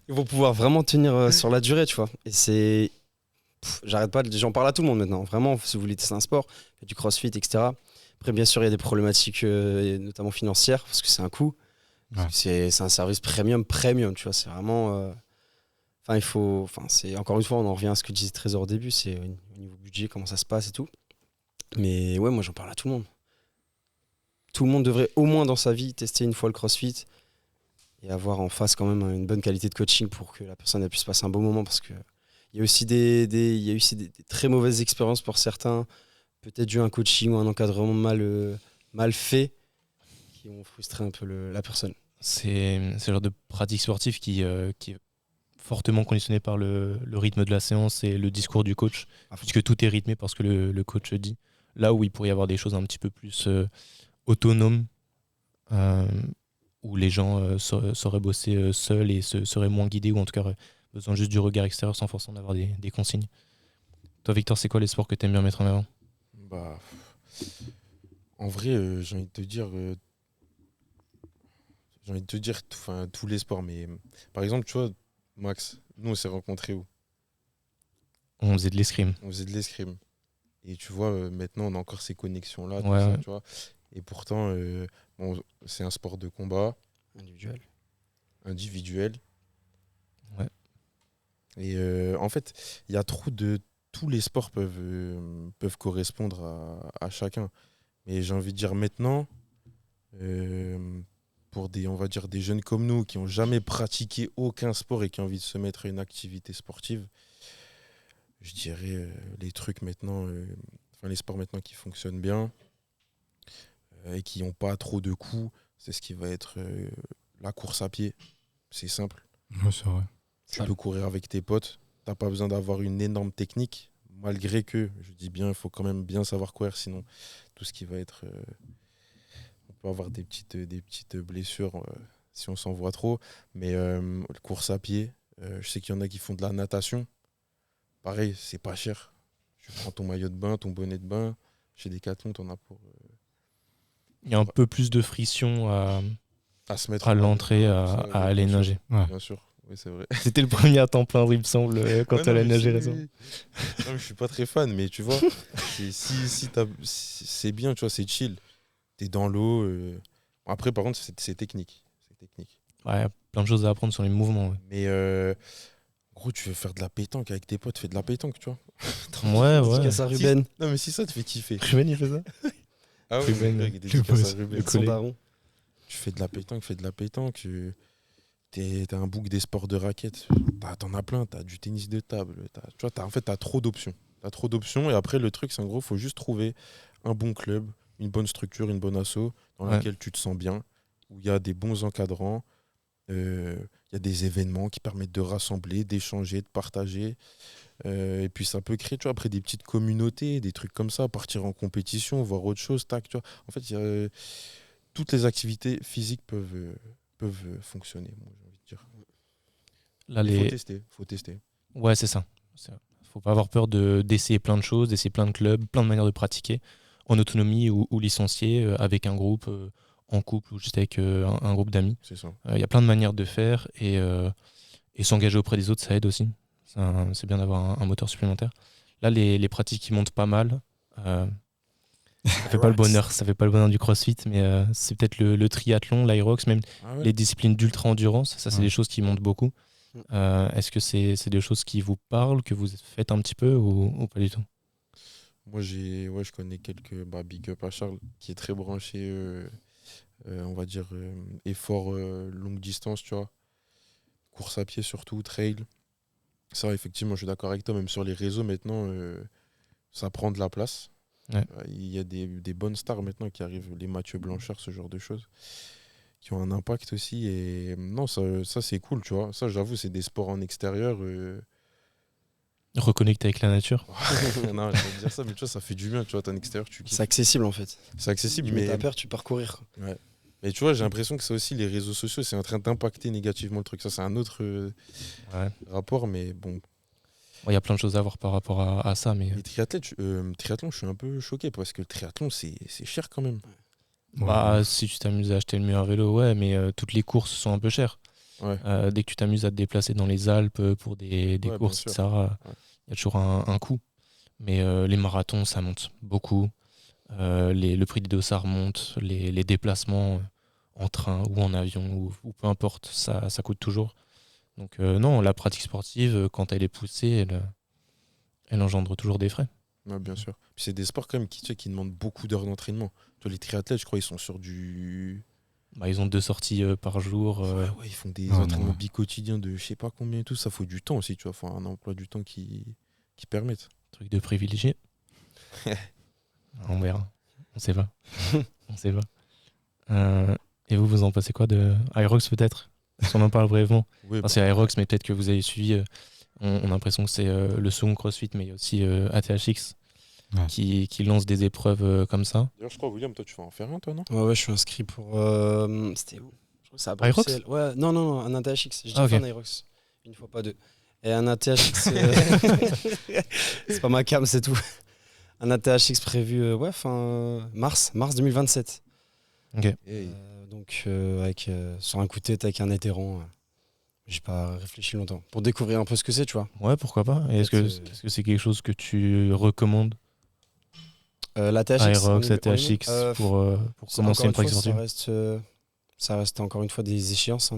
Ils vont pouvoir vraiment tenir sur la durée, tu vois. Et c'est. J'arrête pas, j'en parle à tout le monde maintenant. Vraiment, si vous voulez tester un sport, du crossfit, etc. Après, bien sûr, il y a des problématiques, notamment financières, parce que c'est un coût. Ouais. C'est un service premium, tu vois. C'est vraiment. C'est encore une fois, on en revient à ce que disait Trésor au début, c'est au niveau budget, comment ça se passe et tout. Mais ouais, moi, j'en parle à tout le monde. Tout le monde devrait au moins dans sa vie tester une fois le CrossFit et avoir en face quand même une bonne qualité de coaching pour que la personne elle puisse passer un bon moment, parce que il y a aussi il y a aussi des très mauvaises expériences pour certains, peut-être dû à un coaching ou un encadrement mal fait, qui ont frustré un peu la personne. C'est le genre de pratique sportive qui est fortement conditionné par le rythme de la séance et le discours du coach, puisque tout est rythmé parce que le coach dit. Là où il pourrait y avoir des choses un petit peu plus autonomes, où les gens sauraient bosser seuls et seraient moins guidés, ou en tout cas besoin juste du regard extérieur sans forcément avoir des consignes. Toi, Victor, c'est quoi les sports que tu aimes bien mettre en avant? Bah, en vrai, j'ai envie de te dire tous les sports, mais par exemple, tu vois, Max, nous on s'est rencontrés où? On faisait de l'escrime. On faisait de l'escrime. Et tu vois, maintenant on a encore ces connexions-là, tout Ouais, ça, ouais. tu vois. Et pourtant, c'est un sport de combat individuel. Ouais. Et en fait, il y a tous les sports peuvent correspondre à chacun. Mais j'ai envie de dire maintenant, pour on va dire des jeunes comme nous qui n'ont jamais pratiqué aucun sport et qui ont envie de se mettre à une activité sportive, je dirais les trucs maintenant, les sports maintenant qui fonctionnent bien et qui n'ont pas trop de coups, c'est ce qui va être la course à pied. C'est simple. Ouais, c'est vrai. Tu peux courir avec tes potes. T'as pas besoin d'avoir une énorme technique, malgré que, je dis bien, il faut quand même bien savoir courir, sinon tout ce qui va être... on peut avoir des petites blessures si on s'en voit trop. Mais course à pied, je sais qu'il y en a qui font de la natation. Pareil, c'est pas cher. Tu prends ton maillot de bain, ton bonnet de bain. Chez Decathlon, t'en as pour... Il y a un peu plus de friction à se mettre à l'entrée à aller bien sûr. nager. Ouais. Bien sûr, oui, c'est vrai. C'était le premier à temps plein, il me semble, quand Ouais, tu allais non, mais nager si, récemment. non, mais je suis pas très fan, mais tu vois, c'est bien, tu vois, c'est chill. T'es dans l'eau. Après, par contre, c'est technique. C'est technique. Ouais, plein de choses à apprendre sur les mouvements. Ouais, Mais gros, tu veux faire de la pétanque avec tes potes, fais de la pétanque, tu vois. ouais. Dédicace à Ruben. Non, mais si ça te fait kiffer. Ruben, il fait ça. Ah Ruben, le le dédicace boss, à Ruben. le Son collé. baron. Tu fais de la pétanque, fais de la pétanque. T'as un book des sports de raquettes. T'en as plein. T'as du tennis de table. Tu vois, en fait, t'as trop d'options. T'as trop d'options. Et après, le truc, c'est en gros, faut juste trouver un bon club, une bonne structure, une bonne asso dans Ouais. laquelle tu te sens bien, où il y a des bons encadrants, il y a des événements qui permettent de rassembler, d'échanger, de partager. Et puis ça peut créer, tu vois, après des petites communautés, des trucs comme ça, partir en compétition, voir autre chose, tac, tu vois. En fait, toutes les activités physiques peuvent fonctionner, moi, j'ai envie de dire. Là, Il faut tester. Ouais, c'est ça. Faut pas avoir peur d'essayer plein de choses, d'essayer plein de clubs, plein de manières de pratiquer, en autonomie ou licencié, avec un groupe, en couple ou juste avec un groupe d'amis. C'est ça. Il y a plein de manières de faire et s'engager auprès des autres, ça aide aussi. C'est bien d'avoir un moteur supplémentaire. Là, les pratiques qui montent pas mal. Ça fait pas le bonheur, ça fait pas le bonheur du CrossFit, mais c'est peut-être le triathlon, l'Irox, même Ah ouais. les disciplines d'ultra-endurance. Ça, c'est Ouais. des choses qui montent beaucoup. Est-ce que c'est des choses qui vous parlent, que vous faites un petit peu ou pas du tout? Moi, je connais quelques big up à Charles, qui est très branché, on va dire, effort longue distance, tu vois. Course à pied surtout, trail. Ça, effectivement, je suis d'accord avec toi, même sur les réseaux maintenant, ça prend de la place. Ouais. Il y a des bonnes stars maintenant qui arrivent, les Mathieu Blanchard, ce genre de choses, qui ont un impact aussi. Et non, ça c'est cool, tu vois. Ça, j'avoue, c'est des sports en extérieur. Reconnecter avec la nature. Non, je vais dire ça, mais tu vois, ça fait du bien, tu vois, t'es en extérieur, tu kiffes. C'est accessible en fait. C'est accessible, Tu mets mais, ta paire, tu pars courir. mais tu vois, j'ai l'impression que ça aussi, les réseaux sociaux, c'est en train d'impacter négativement le truc. Ça, c'est un autre Ouais. rapport, mais bon. Il y a plein de choses à voir par rapport à ça, mais Les triathlon, je suis un peu choqué parce que le triathlon, c'est cher quand même. bah, si tu t'amuses à acheter le meilleur vélo, ouais, mais toutes les courses sont un peu chères. Ouais. Dès que tu t'amuses à te déplacer dans les Alpes pour des Ouais, courses, bien etc., il y a toujours un coût. Mais les marathons, ça monte beaucoup. Le prix des dossards monte. Les déplacements en train ou en avion ou peu importe, ça coûte toujours. Donc non, la pratique sportive, quand elle est poussée, elle engendre toujours des frais. Ouais, bien sûr. Puis c'est des sports quand même qui, tu sais, qui demandent beaucoup d'heures d'entraînement. Tu vois, les triathlètes, je crois, ils sont sur du. Bah, ils ont 2 sorties par jour. Ouais, ils font des Non, entraînements non. biquotidiens de je sais pas combien et tout. Ça faut du temps aussi, tu vois. Faut un emploi du temps qui permette. Truc de privilégié. On verra. On sait pas. On sait pas. Et vous en pensez quoi de Irox peut-être? Si on en parle brièvement. Oui, Enfin, c'est Irox, mais peut-être que vous avez suivi. On a l'impression que c'est le second CrossFit, mais il y a aussi ATHX Ouais. qui lance des épreuves comme ça. D'ailleurs, je crois, William, toi, tu vas en faire un, toi, non? Ouais, je suis inscrit pour. C'était où? Je crois que c'est à Irox? Bruxelles. Ouais, non, un ATHX. J'ai Ah, déjà ok. fait un Irox. Une fois, pas deux. Et un ATHX. C'est pas ma cam, c'est tout. Un ATHX prévu, fin mars 2027. Hey. Donc, sur un coup de tête avec un hétéron. J'ai pas réfléchi longtemps. Pour découvrir un peu ce que c'est, tu vois. Ouais, pourquoi pas. Et est-ce que c'est quelque chose que tu recommandes? L'ATHX. Irox, ATHX, pour commencer une pratique sportive? Ça reste encore une fois des échéances.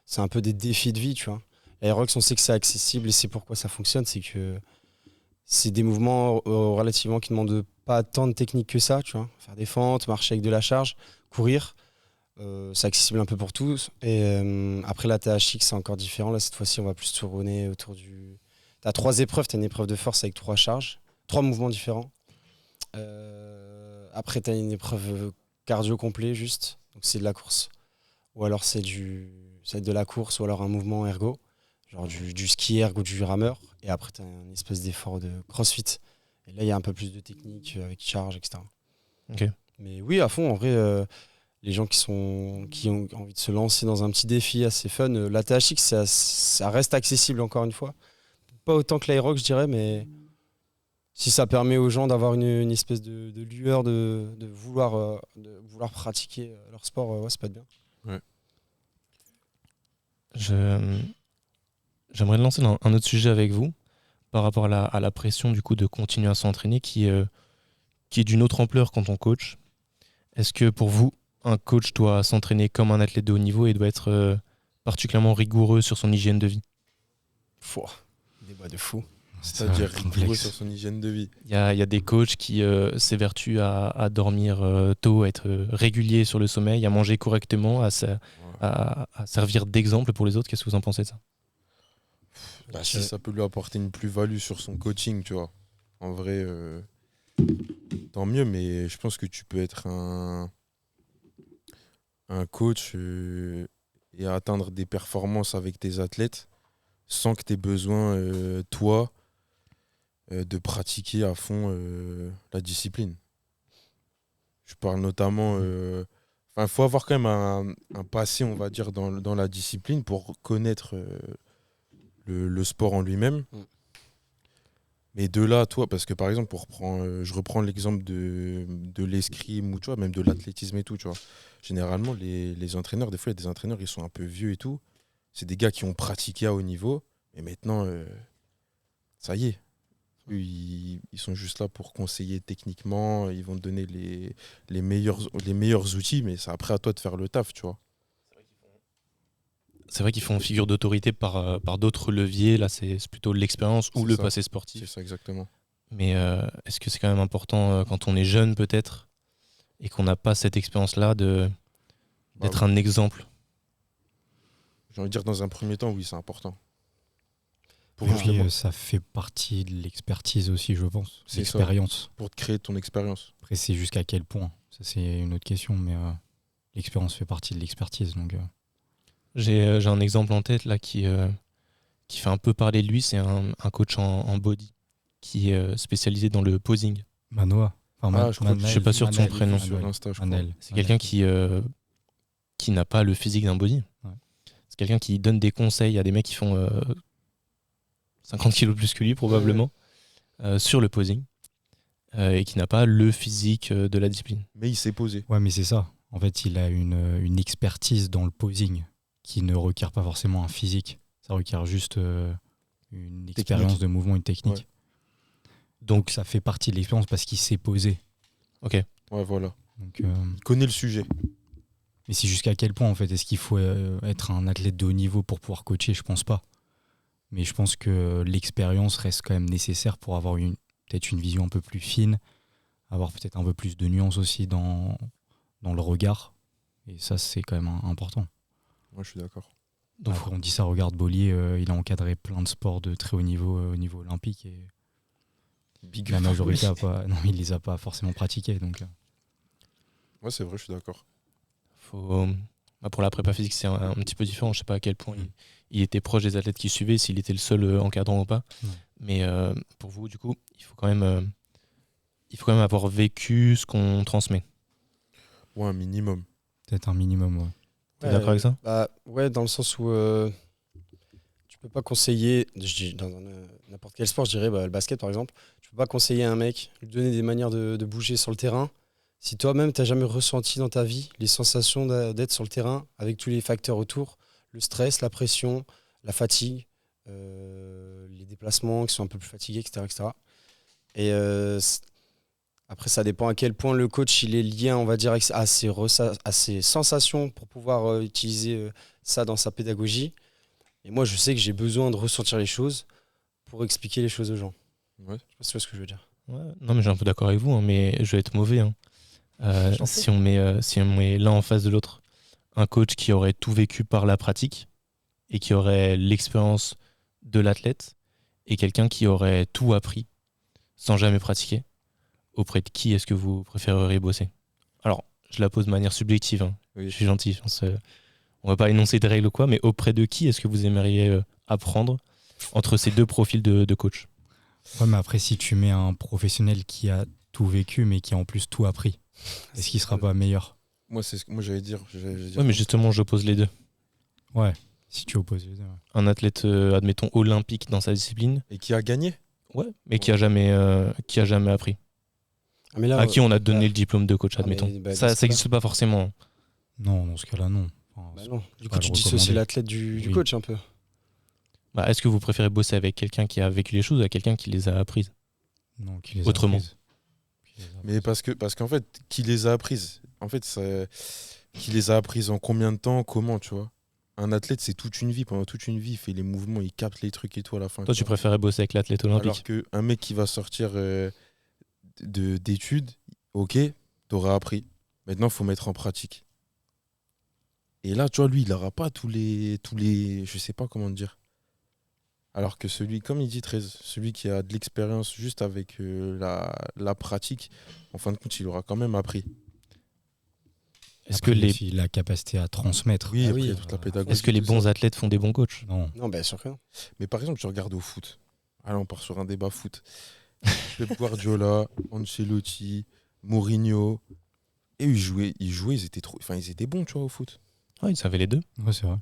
C'est un peu des défis de vie, tu vois. L'Aerox, on sait que c'est accessible et c'est pourquoi ça fonctionne. C'est que c'est des mouvements relativement qui ne demandent pas tant de technique que ça, tu vois. Faire des fentes, marcher avec de la charge, courir. C'est accessible un peu pour tous. Et après, la THX, c'est encore différent. Là, cette fois-ci, on va plus tourner autour du. Tu as 3 épreuves. Tu as une épreuve de force avec 3 charges, 3 mouvements différents. Après, tu as une épreuve cardio complet, juste. Donc, c'est de la course. Ou alors, c'est de la course, ou alors un mouvement ergo, genre du ski ergo ou du rameur. Et après, tu as une espèce d'effort de crossfit. Et là, il y a un peu plus de technique avec charge, etc. Ok. Mais oui, à fond, en vrai. Les gens qui ont envie de se lancer dans un petit défi assez fun, la THX, ça reste accessible encore une fois. Pas autant que l'Aerox, je dirais, mais si ça permet aux gens d'avoir une espèce de lueur, de vouloir pratiquer leur sport, ouais, c'est pas de bien. Ouais. J'aimerais lancer dans un autre sujet avec vous par rapport à la pression du coup de continuer à s'entraîner qui est d'une autre ampleur quand on coach. Est-ce que pour vous, un coach doit s'entraîner comme un athlète de haut niveau et doit être particulièrement rigoureux sur son hygiène de vie? Fouah, débat de fou. C'est-à-dire complexe. rigoureux sur son hygiène de vie. Il y a des coachs qui s'évertuent à dormir tôt, à être réguliers sur le sommeil, à manger correctement, à servir d'exemple pour les autres. Qu'est-ce que vous en pensez de ça? Bah, si ça peut lui apporter une plus-value sur son coaching, tu vois. En vrai, tant mieux, mais je pense que tu peux être un coach et atteindre des performances avec tes athlètes sans que tu aies besoin, toi, de pratiquer à fond la discipline. Je parle notamment... il faut avoir quand même un passé, on va dire, dans la discipline pour connaître le sport en lui-même. Mais de là, toi, parce que par exemple, je reprends l'exemple de l'escrime ou tu vois, même de l'athlétisme et tout, tu vois. Généralement, les entraîneurs, des fois, il y a des entraîneurs, ils sont un peu vieux et tout. C'est des gars qui ont pratiqué à haut niveau. Et maintenant, ça y est. Eux, ils sont juste là pour conseiller techniquement. Ils vont te donner les meilleurs outils, mais c'est après à toi de faire le taf, tu vois. C'est vrai qu'ils font figure d'autorité par d'autres leviers. Là, c'est plutôt l'expérience ou C'est le ça. passé C'est sportif. ça, exactement. Mais est-ce que c'est quand même important quand on est jeune peut-être et qu'on n'a pas cette expérience-là d'être un exemple? J'ai envie de dire, dans un premier temps, oui, c'est important. Et puis, ça fait partie de l'expertise aussi, je pense. C'est L'expérience. Pour te créer ton expérience. Après, c'est jusqu'à quel point. Ça, c'est une autre question, mais l'expérience fait partie de l'expertise. Donc, J'ai un exemple en tête là qui fait un peu parler de lui. C'est un coach en body qui est spécialisé dans le posing. Manoa. Enfin, je suis pas sûr de son prénom. Sur Insta, je crois. Manel. C'est quelqu'un qui n'a pas le physique d'un body. Ouais. C'est quelqu'un qui donne des conseils à des mecs qui font 50 kilos plus que lui probablement sur le posing et qui n'a pas le physique de la discipline. Mais il s'est posé. Ouais, mais c'est ça. En fait, il a une expertise dans le posing qui ne requiert pas forcément un physique. Ça requiert juste une expérience de mouvement, une technique. Ouais. Donc, ça fait partie de l'expérience parce qu'il s'est posé. Ok. Ouais, voilà. Donc, Il connaît le sujet. mais c'est jusqu'à quel point, en fait, est-ce qu'il faut être un athlète de haut niveau pour pouvoir coacher? Je pense pas. Mais je pense que l'expérience reste quand même nécessaire pour avoir peut-être une vision un peu plus fine, avoir peut-être un peu plus de nuances aussi dans le regard. Et ça, c'est quand même important. Moi, je suis d'accord. Donc, Après, on dit ça, regarde Bollier, il a encadré plein de sports de très haut niveau au niveau olympique. Et la majorité il les a pas forcément pratiqués. Donc, Ouais, c'est vrai, je suis d'accord. pour la prépa physique, c'est un petit peu différent. Je sais pas à quel point il était proche des athlètes qui suivaient, s'il était le seul encadrant ou pas. Ouais. Mais pour vous, du coup, il faut quand même avoir vécu ce qu'on transmet. Ouais, un minimum. peut-être un minimum. Ouais. T'es d'accord avec ça? Bah, ouais, dans le sens où tu peux pas conseiller, dans n'importe quel sport, je dirais le basket par exemple, tu peux pas conseiller à un mec, lui donner des manières de bouger sur le terrain, si toi-même tu n'as jamais ressenti dans ta vie les sensations d'être sur le terrain avec tous les facteurs autour, le stress, la pression, la fatigue, les déplacements qui sont un peu plus fatigués, etc. etc. Et après, ça dépend à quel point le coach il est lié, on va dire, à ses sensations pour pouvoir utiliser ça dans sa pédagogie. Et moi, je sais que j'ai besoin de ressentir les choses pour expliquer les choses aux gens. Ouais. Je sais pas si tu vois ce que je veux dire. Ouais. Non, mais j'ai un peu d'accord avec vous, hein, mais je vais être mauvais. Hein. Si on met l'un en face de l'autre, un coach qui aurait tout vécu par la pratique et qui aurait l'expérience de l'athlète et quelqu'un qui aurait tout appris sans jamais pratiquer, auprès de qui est-ce que vous préféreriez bosser? Alors, je la pose de manière subjective, hein. Oui. Je suis gentil, je pense, on va pas énoncer de règles ou quoi, mais auprès de qui est-ce que vous aimeriez apprendre entre ces deux profils de coach? Ouais, mais après, si tu mets un professionnel qui a tout vécu, mais qui a en plus tout appris, est-ce qu'il sera pas meilleur? Moi, c'est ce que j'allais dire. Ouais, mais justement, j'oppose les deux. Ouais, si tu opposes les deux. Ouais. Un athlète, admettons, olympique dans sa discipline, Et qui a gagné? ouais, mais qui a jamais appris. Ah, mais là, À qui on a donné le diplôme de coach, ah, admettons. mais, bah, dans Ça ce cas-là- n'existe pas forcément. Non, dans ce cas-là, non. Enfin, Bah non. Du pas coup, tu le dissocies recommander. l'athlète du Oui. coach un peu. Bah, est-ce que vous préférez bosser avec quelqu'un qui a vécu les choses ou avec quelqu'un qui les a apprises? non, qui les a Autrement. apprises. Qui les a Mais parce qu'en fait, qui les a apprises? en fait, qui les a apprises en combien de temps, comment, tu vois. Un athlète, c'est toute une vie. Pendant toute une vie, il fait les mouvements, il capte les trucs et tout à la fin. Toi, tu préférais bosser avec l'athlète olympique. Alors qu'un mec qui va sortir d'études, ok, t'auras appris. Maintenant, il faut mettre en pratique. Et là, tu vois, lui, il n'aura pas tous les. Je sais pas comment te dire. Alors que celui, comme il dit 13, celui qui a de l'expérience juste avec la pratique, en fin de compte, il aura quand même appris. Est-ce Après, que les, aussi la capacité à transmettre. Oui, Ah après, oui. il y a toute la pédagogie. est-ce que les tout bons ça. athlètes font des bons coachs? Non. Non, bien sûr que non. Mais par exemple, tu regardes au foot. Allez, on part sur un débat foot. Pep Guardiola, Ancelotti, Mourinho. Et ils jouaient, ils étaient bons, tu vois, au foot. Ouais, ils savaient les deux. Ouais, c'est vrai.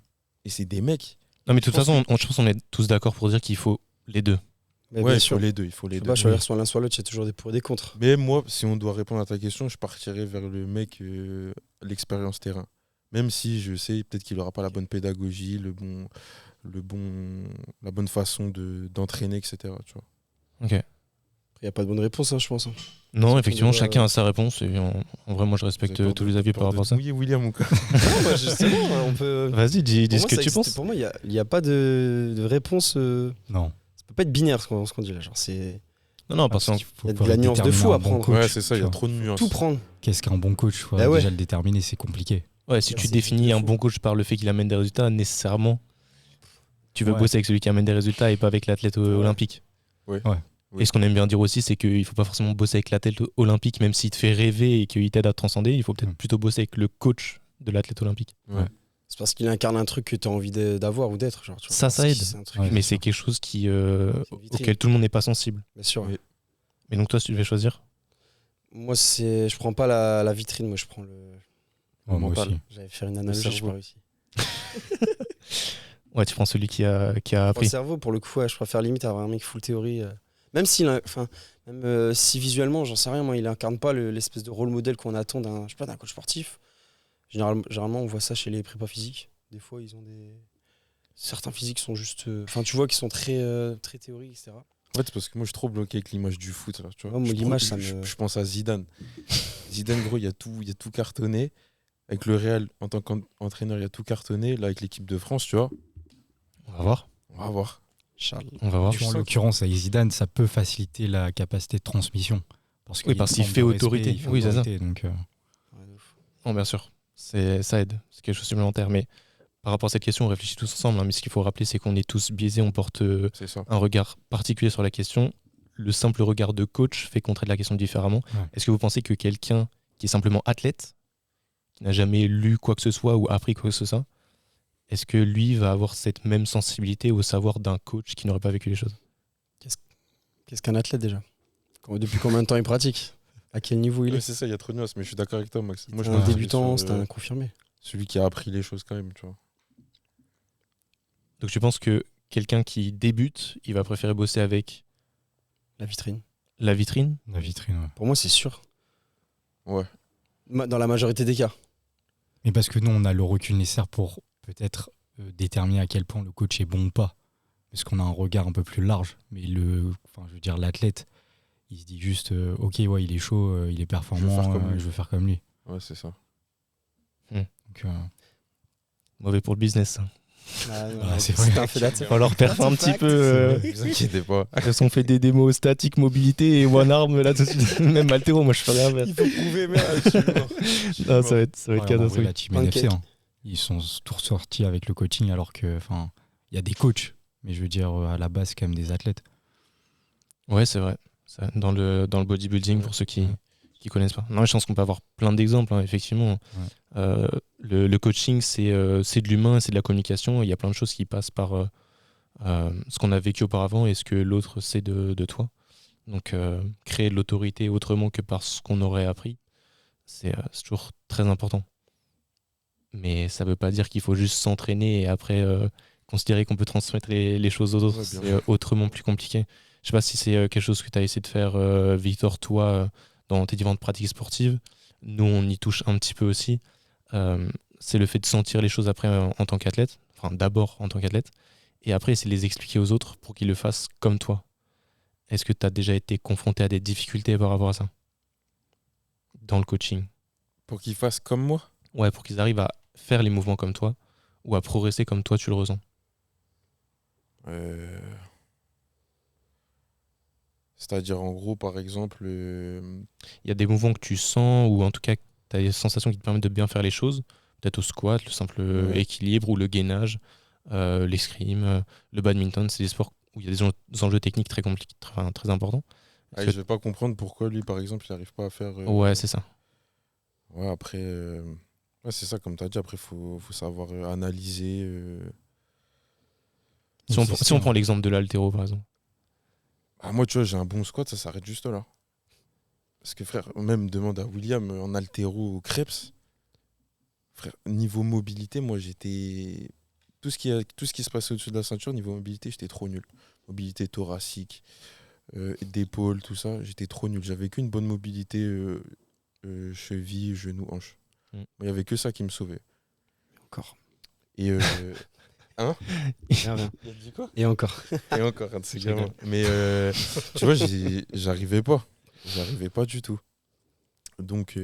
Et c'est des mecs. Non, mais de toute Je pense façon, je pense qu'on est tous d'accord pour dire qu'il faut les deux. Mais Ouais, bien il sûr. faut les deux. Il faut Tu les peux deux. pas choisir soit l'un soit l'autre, il y a toujours des pour et des contre. Mais moi, si on doit répondre à ta question, je partirais vers le mec, l'expérience terrain. Même si je sais peut-être qu'il n'aura pas la bonne pédagogie, la bonne façon d'entraîner, etc. Tu vois. Ok. Il n'y a pas de bonne réponse, hein, je pense. Non, C'est effectivement, qu'on doit- chacun a sa réponse. Et en vrai, moi, je respecte tous les avis par rapport à ça. Oui, William ou quoi. Non, bah, justement, on peut. Vas-y, dis Pour ce moi, que ça tu existe- penses. Pour moi, il n'y a pas de réponse. Non. Ça peut pas être binaire ce qu'on dit là. Genre, c'est Non, parce Parce que qu'il faut il y a de pas la nuance de déterminer fou à un bon prendre. coach, Ouais, c'est ça, il y tu a vois. trop de nuances. tout prendre. Qu'est-ce qu'un bon coach? Faut Bah ouais. déjà le déterminer, c'est compliqué. ouais, si Là, tu c'est définis de un fou. bon coach par le fait qu'il amène des résultats, nécessairement, tu veux Ouais. bosser avec celui qui amène des résultats et pas avec l'athlète olympique. Ouais. Ouais. Oui. Et ce qu'on aime bien dire aussi, c'est qu'il ne faut pas forcément bosser avec l'athlète olympique, même s'il te fait rêver et qu'il t'aide à transcender. Il faut peut-être plutôt bosser avec le coach de l'athlète olympique. Ouais. C'est parce qu'il incarne un truc que tu as envie d'avoir ou d'être. Genre, tu vois. Ça aide. C'est un truc, Ouais. Mais c'est quelque chose C'est une vitrine. auquel tout le monde n'est pas sensible. Bien sûr. Oui. Mais donc toi, si tu devais choisir, Moi, je prends pas la vitrine, moi je prends le Ouais, moi mental. aussi. J'allais faire une analogie, je cerveau. pas réussi. ouais, tu prends celui qui a Pour le appris. cerveau, pour le coup, ouais, je préfère limite avoir un mec full théorie. Même si visuellement, j'en sais rien, moi, il incarne pas l'espèce de rôle modèle qu'on attend d'un coach sportif. Généralement, on voit ça chez les prépas physiques. Des fois, ils ont certains physiques sont juste. Tu vois qu'ils sont très théoriques, etc. Ouais, c'est parce que moi, je suis trop bloqué avec l'image du foot. Là, tu vois. Ouais, moi, Je l'image, trouve- ça me- je pense à Zidane. Zidane, gros, il y a tout cartonné. Avec le Real, en tant qu'entraîneur, il y a tout cartonné. Là, avec l'équipe de France, tu vois, On va voir. on va voir. Charles. On va voir. Tu En sens l'occurrence, avec Zidane, ça peut faciliter la capacité de transmission. Parce Oui, parce qu'il fait autorité. Oui, c'est ça. Donc, Ouais, de ouf. Non, bien sûr. Ça aide. C'est quelque chose de supplémentaire. Mais par rapport à cette question, on réfléchit tous ensemble. Mais ce qu'il faut rappeler, c'est qu'on est tous biaisés. On porte C'est ça. un regard particulier sur la question. Le simple regard de coach fait qu'on traite la question différemment. Ouais. Est-ce que vous pensez que quelqu'un qui est simplement athlète, qui n'a jamais lu quoi que ce soit ou appris quoi que ce soit, est-ce que lui va avoir cette même sensibilité au savoir d'un coach qui n'aurait pas vécu les choses? Qu'est-ce qu'un athlète déjà? Depuis combien de temps il pratique? À quel niveau il Ouais, est? c'est ça, il y a trop de nuances. Mais je suis d'accord avec toi, Max. Moi, je C'est me un dis débutant, sur, c'est un confirmé. celui qui a appris les choses quand même, tu vois. Donc tu penses que quelqu'un qui débute, il va préférer bosser avec La vitrine. la vitrine? la vitrine, ouais. Pour moi, c'est sûr. Ouais. Dans la majorité des cas. Mais parce que nous, on a le recul nécessaire pour peut-être déterminer à quel point le coach est bon ou pas. Parce qu'on a un regard un peu plus large. Mais l'athlète, il se dit juste, ok, ouais, il est chaud, il est performant, faire comme lui. je veux faire comme lui. Ouais, c'est ça. Donc, Mauvais pour le business. c'est vrai. un fait d'athlète. On leur perd un petit peu. Ne vous inquiétez pas. Ils ont fait des démos statiques, mobilité et one arm là tout de suite. Même altéro, moi je fais rien. Mais... Il faut prouver, mais Non, ça va être Ouais, en vrai, catastrophique. la team Pancake. NFC, hein, ils sont tous sortis avec le coaching alors que, il y a des coachs. Mais je veux dire, à la base, c'est quand même des athlètes. Ouais, c'est vrai. Ça, dans le bodybuilding, pour ceux qui connaissent pas. Non, je pense qu'on peut avoir plein d'exemples, hein, effectivement. Le coaching, c'est de l'humain, c'est de la communication. Il y a plein de choses qui passent par ce qu'on a vécu auparavant et ce que l'autre sait de toi. Donc, créer de l'autorité autrement que par ce qu'on aurait appris, c'est toujours très important. Mais ça ne veut pas dire qu'il faut juste s'entraîner et après considérer qu'on peut transmettre les choses aux autres. Ouais, bien C'est sûr. autrement plus compliqué. Je sais pas si c'est quelque chose que tu as essayé de faire, Victor, toi, dans tes différentes pratiques sportives. Nous, on y touche un petit peu aussi. C'est le fait de sentir les choses après en tant qu'athlète. Enfin, d'abord en tant qu'athlète. Et après, c'est de les expliquer aux autres pour qu'ils le fassent comme toi. Est-ce que tu as déjà été confronté à des difficultés par rapport à ça dans le coaching? Pour qu'ils fassent comme moi. Ouais, pour qu'ils arrivent à faire les mouvements comme toi ou à progresser comme toi tu le ressens. Euh, C'est-à-dire, en gros, par exemple, Il y a des mouvements que tu sens ou en tout cas tu as des sensations qui te permettent de bien faire les choses. Peut-être au squat, le simple Ouais. équilibre ou le gainage, l'escrime, le badminton. C'est des sports où il y a des enjeux techniques très compliqués, très importants. Est-ce je que- vais pas comprendre pourquoi lui, par exemple, il n'arrive pas à faire. Ouais, c'est ça. Ouais, après, ouais, c'est ça, comme tu as dit. Après, faut savoir analyser. Si on prend l'exemple de l'haltéro, par exemple. Ah, moi, tu vois, j'ai un bon squat, ça s'arrête juste là. Parce que, frère, même demande à William en haltéro au Krebs. Frère, niveau mobilité, moi, j'étais. Tout ce qui se passait au-dessus de la ceinture, niveau mobilité, j'étais trop nul. Mobilité thoracique, d'épaule, tout ça, j'étais trop nul. J'avais qu'une bonne mobilité cheville, genou, hanche. Mm. Il n'y avait que ça qui me sauvait. Encore. Et hein Rien, rien. Il a dit quoi Et encore. Et encore, un de ces Je rigole. gamins. Mais tu vois, j'arrivais pas. J'arrivais pas du tout. Donc,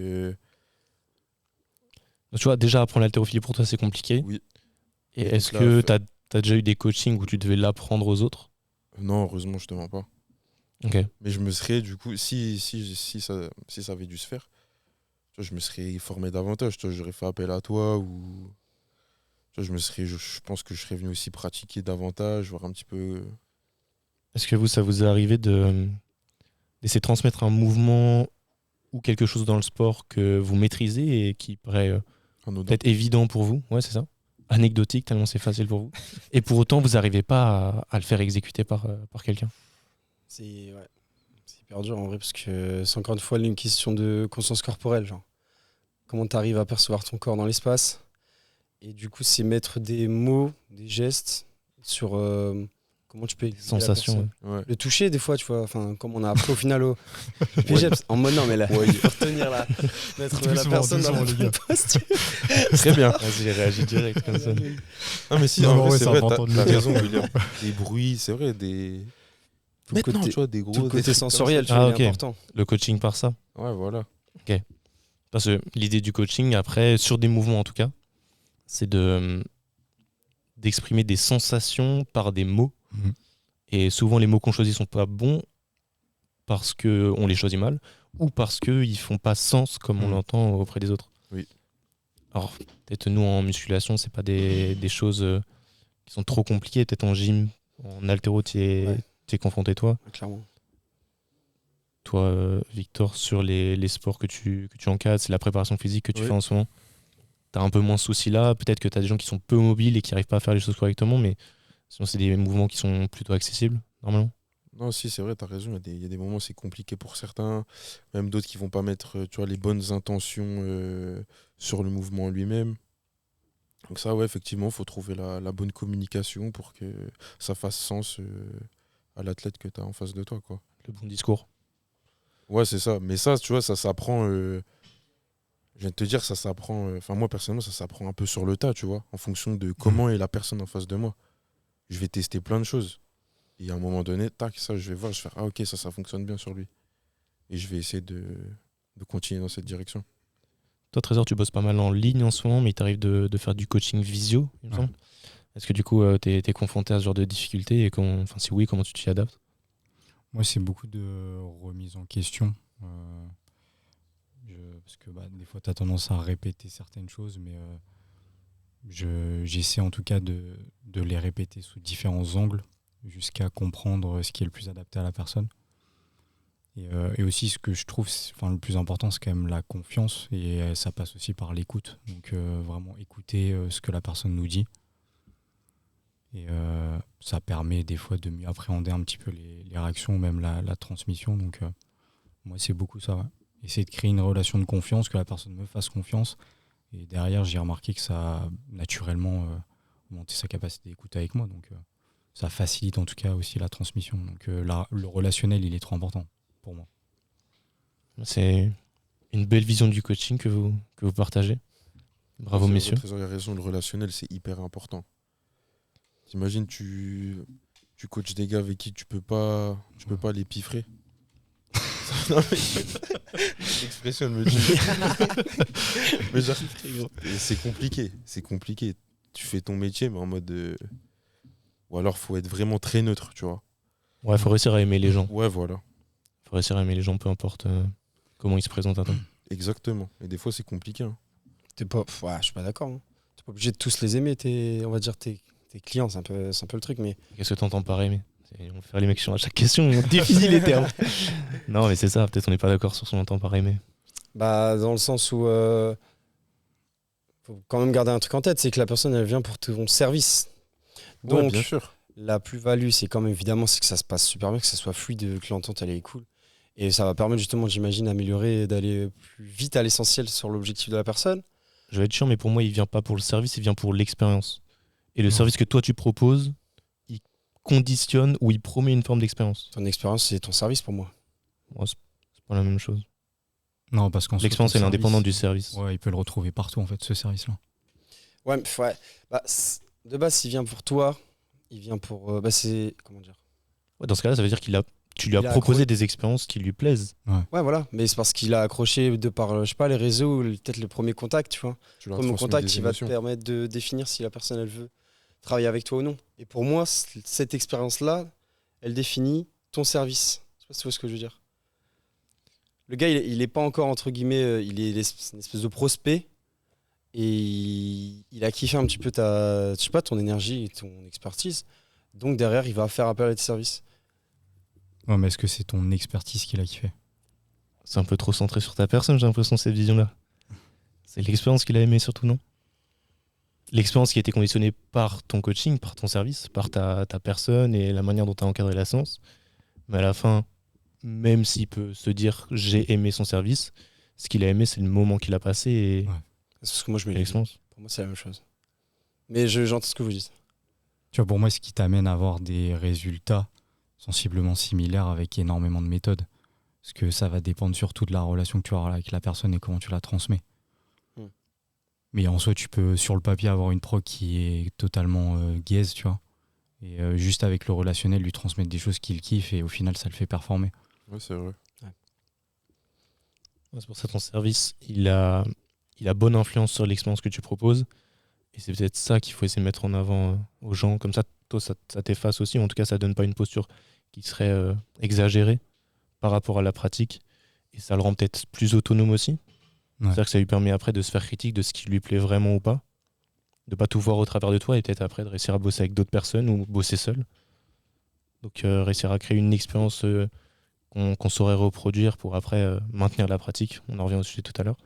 Donc, tu vois, déjà apprendre l'haltérophilie pour toi, c'est compliqué. oui. Et Et est-ce donc là, que tu as déjà eu des coachings où tu devais l'apprendre aux autres? Non, heureusement, je te mens pas. Ok. Mais je me serais, du coup, si ça avait dû se faire, tu vois, je me serais formé davantage. Tu vois, j'aurais fait appel à toi ou. Tu vois, je pense que je serais venu aussi pratiquer davantage, voir un petit peu. Est-ce que ça vous est arrivé d'essayer de transmettre un mouvement ou quelque chose dans le sport que vous maîtrisez et qui paraît Anodin. peut-être évident pour vous? Ouais, c'est ça. Anecdotique, tellement c'est facile pour vous. Et pour autant, vous n'arrivez pas à le faire exécuter par quelqu'un. C'est hyper dur en vrai parce que c'est encore une fois une question de conscience corporelle. Genre. Comment tu arrives à percevoir ton corps dans l'espace. Et du coup, c'est mettre des mots, des gestes sur comment tu peux expliquer la Sensation. personne. Ouais. Le toucher, des fois, tu vois, enfin, comme on a appris au final au PGEPS, en mode non, mais là, Ouais. il faut retenir là, mettre la Doucement, personne dans la doucement, les bonne gars. posture. Très bien. Vas-y, j'ai réagi direct comme ça. Non, mais si, Non, en non, vrai, ouais, c'est c'est vrai, important de le t'as dire. raison, William. Des bruits, c'est vrai, des. Tout le Maintenant, côté- tu vois, des gros. Tout le des côté trucs comme sensoriel, tu Ah, vois, ok. il est important. Le coaching par ça. ça. Ouais, voilà. Parce que l'idée du coaching, après, sur des mouvements en tout cas, c'est d'exprimer des sensations par des mots. Mhm. Et souvent, les mots qu'on choisit sont pas bons parce qu'on les choisit mal ou parce qu'ils font pas sens comme on Mhm. l'entend auprès des autres. Oui. Alors, peut-être nous, en musculation, c'est pas des choses qui sont trop compliquées. Peut-être en gym, en haltéro, tu Ouais. es confronté, toi. Clairement. Toi, Victor, sur les sports que tu encadres, c'est la préparation physique que tu Oui. fais en ce moment. Tu as un peu moins ce souci-là. Peut-être que tu as des gens qui sont peu mobiles et qui n'arrivent pas à faire les choses correctement, mais sinon, c'est des mouvements qui sont plutôt accessibles, normalement. Non, si, c'est vrai, t'as raison. Il y a des moments, c'est compliqué pour certains. Même d'autres qui vont pas mettre tu vois, les bonnes intentions sur le mouvement lui-même. Donc, ça, ouais, effectivement, il faut trouver la bonne communication pour que ça fasse sens à l'athlète que tu as en face de toi, quoi. Le bon discours. Ouais, c'est ça. Mais ça, tu vois, ça s'apprend. Je viens de te dire, ça s'apprend. Enfin, moi, personnellement, ça s'apprend un peu sur le tas, tu vois, en fonction de comment est la personne en face de moi. Je vais tester plein de choses. Et à un moment donné, tac, ça, je vais voir, je vais faire, ah, ok, ça fonctionne bien sur lui. Et je vais essayer de continuer dans cette direction. Toi, Trésor, tu bosses pas mal en ligne en ce moment, mais il t'arrive de faire du coaching visio, il me Ouais. semble. Est-ce que du coup, tu es confronté à ce genre de difficultés et si oui, comment tu t'y adaptes? Moi, c'est beaucoup de remise en question. Parce que des fois, tu as tendance à répéter certaines choses, mais j'essaie en tout cas de les répéter sous différents angles jusqu'à comprendre ce qui est le plus adapté à la personne. Et aussi, ce que je trouve le plus important, c'est quand même la confiance. Et ça passe aussi par l'écoute. Donc, vraiment écouter ce que la personne nous dit. Et ça permet des fois de mieux appréhender un petit peu les réactions ou même la transmission. Donc moi, c'est beaucoup ça. Ouais. Essayer de créer une relation de confiance, que la personne me fasse confiance. Et derrière, j'ai remarqué que ça a naturellement augmenté sa capacité d'écoute avec moi. Donc ça facilite en tout cas aussi la transmission. Donc le relationnel, il est trop important pour moi. C'est une belle vision du coaching que vous partagez. Bravo, C'est vrai, messieurs. Trésor, il a raison, le relationnel, c'est hyper important. T'imagines, tu coaches des gars avec qui tu peux pas les piffrer. Non, mais l'expression elle me tue. Mais genre, c'est compliqué. C'est compliqué. Tu fais ton métier, mais en mode. Ou alors, faut être vraiment très neutre, tu vois. Ouais, faut réussir à aimer les gens. Ouais, voilà. Faut réussir à aimer les gens, peu importe comment ils se présentent à toi. Exactement. Et des fois, c'est compliqué. Hein. T'es pas... Ouais, je suis pas d'accord. Hein. T'es pas obligé de tous les aimer, on va dire tes clients, c'est un peu le truc, mais... Qu'est-ce que t'entends par aimer? On va faire les mecs sur à chaque question, on définit les termes. Non, mais c'est ça, peut-être on n'est pas d'accord sur ce qu'on entend par aimer. Bah, dans le sens où... faut quand même garder un truc en tête, c'est que la personne, elle vient pour ton service. Ouais, Donc, bien sûr. la plus-value, c'est quand même évidemment c'est que ça se passe super bien, que ça soit fluide, que l'entente elle est cool. Et ça va permettre justement, j'imagine, d'améliorer, d'aller plus vite à l'essentiel sur l'objectif de la personne. Je vais être chiant, mais pour moi, il vient pas pour le service, il vient pour l'expérience. Et le Non. service que toi tu proposes, il conditionne ou il promet une forme d'expérience. Ton expérience, c'est ton service pour moi. Moi, c'est pas la même chose. Non, parce qu'en soi, L'expérience, ton elle est indépendante du service, service. Ouais, il peut le retrouver partout, en fait, ce service-là. Ouais, mais ouais. Bah, de base, s'il vient pour toi, il vient pour. C'est. Comment dire? Ouais, dans ce cas-là, ça veut dire tu lui as Il a proposé accro- des expériences qui lui plaisent. Ouais, voilà. Mais c'est parce qu'il a accroché de par, je sais pas, les réseaux, ou peut-être le premier contact, tu vois. Tu leur Premier transmets contact des qui va te émotions. permettre de définir si la personne, elle veut travailler avec toi ou non. Et pour moi, cette expérience-là, elle définit ton service. Je sais pas si tu vois ce que je veux dire. Le gars, il est pas encore, entre guillemets, il est une espèce de prospect. Et il a kiffé un petit peu je sais pas, ton énergie et ton expertise. Donc derrière, il va faire appel à tes services. Ouais, mais est-ce que c'est ton expertise qui l'a kiffé? C'est un peu trop centré sur ta personne, j'ai l'impression, cette vision-là. C'est l'expérience qu'il a aimée surtout, non? L'expérience qui a été conditionnée par ton coaching, par ton service, par ta personne et la manière dont tu as encadré la séance. Mais à la fin, même s'il peut se dire j'ai aimé son service, ce qu'il a aimé, c'est le moment qu'il a passé et Ouais. C'est parce que moi, je me l'expérience. Pour moi, c'est la même chose. Mais j'entends ce que vous dites. Tu vois, pour moi, ce qui t'amène à avoir des résultats sensiblement similaires avec énormément de méthodes. Parce que ça va dépendre surtout de la relation que tu auras avec la personne et comment tu la transmets. Mm. Mais en soi, tu peux, sur le papier, avoir une pro qui est totalement gaze, tu vois. Et juste avec le relationnel, lui transmettre des choses qu'il kiffe et au final, ça le fait performer. Ouais, c'est vrai. Ouais, c'est pour ça que ton service, il a bonne influence sur l'expérience que tu proposes. Et c'est peut-être ça qu'il faut essayer de mettre en avant aux gens. Comme ça, toi, ça t'efface aussi. Ou en tout cas, ça donne pas une posture qui serait exagérée par rapport à la pratique. Et ça le rend peut-être plus autonome aussi. Ouais. C'est-à-dire que ça lui permet après de se faire critique de ce qui lui plaît vraiment ou pas. De pas tout voir au travers de toi et peut-être après de réussir à bosser avec d'autres personnes ou bosser seul. Donc réussir à créer une expérience qu'on saurait reproduire pour après maintenir la pratique. On en revient au sujet tout à l'heure.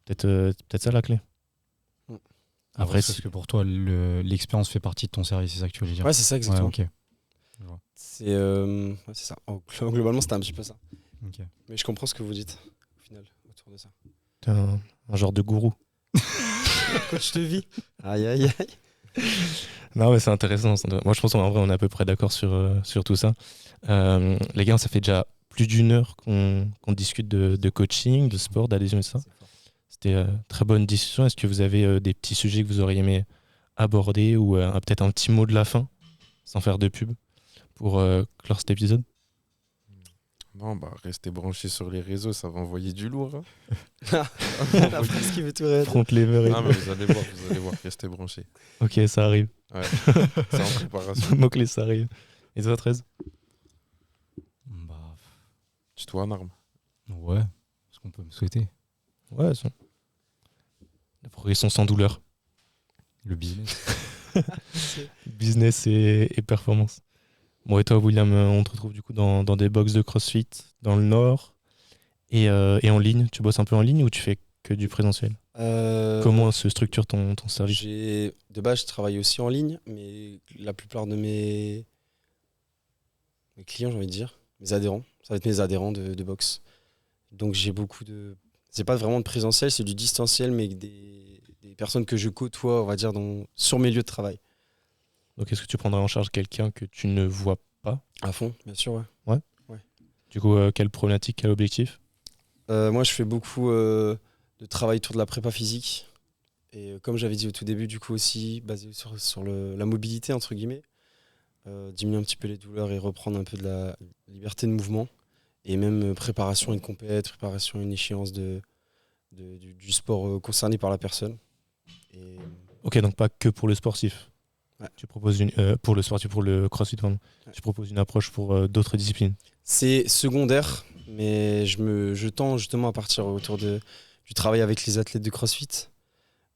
Peut-être ça la clé. Après, parce que pour toi, l'expérience fait partie de ton service, c'est ça que tu voulais dire? Ouais, c'est ça, exactement. Ouais, ok. C'est ça. Globalement, c'était un petit peu ça. Ok. Mais je comprends ce que vous dites, au final, autour de ça. t'es un genre de gourou. Coach de vie. Aïe, aïe, aïe. Non, mais c'est intéressant. Moi, je pense qu'en vrai, on est à peu près d'accord sur tout ça. Les gars, ça fait déjà plus d'une heure qu'on discute de coaching, de sport, d'adhésion et ça. C'était très bonne discussion. Est-ce que vous avez des petits sujets que vous auriez aimé aborder ou peut-être un petit mot de la fin, sans faire de pub, pour clore cet épisode? Non, bah, restez branchés sur les réseaux, ça va envoyer du lourd. Hein. La phrase qui veut tout rire. Front lever et Non, tout. mais vous allez voir, restez branchés. Ok, ça arrive. Ouais. C'est en préparation. Mot-clé, ça arrive. Et toi, 13? Bah, Tutoie en arme. ouais, ce qu'on peut me souhaiter. Ouais, ça. La progression sans douleur. Le business. Business et performance. Bon, et toi, William, on te retrouve du coup dans des box de CrossFit dans le Nord et en ligne. Tu bosses un peu en ligne ou tu fais que du présentiel? Comment se structure ton service? De base, je travaille aussi en ligne, mais la plupart de mes clients, j'ai envie de dire, mes adhérents, ça va être mes adhérents de boxe. Donc j'ai beaucoup de... C'est pas vraiment de présentiel, c'est du distanciel, mais des personnes que je côtoie, on va dire, sur mes lieux de travail. Donc, est-ce que tu prendrais en charge quelqu'un que tu ne vois pas? À fond, bien sûr, ouais. Du coup, quelle problématique, quel objectif? Moi, je fais beaucoup de travail autour de la prépa physique. Et comme j'avais dit au tout début, du coup aussi, basé sur la mobilité, entre guillemets. Diminuer un petit peu les douleurs et reprendre un peu de la liberté de mouvement. et même préparation à une compète, préparation à une échéance du sport concerné par la personne. Et Ok, donc pas que pour le sportif. Ouais. Tu proposes pour le sportif, pour le crossfit, pardon. Ouais. Tu proposes une approche pour d'autres disciplines. c'est secondaire, mais je tends justement à partir autour du travail avec les athlètes de CrossFit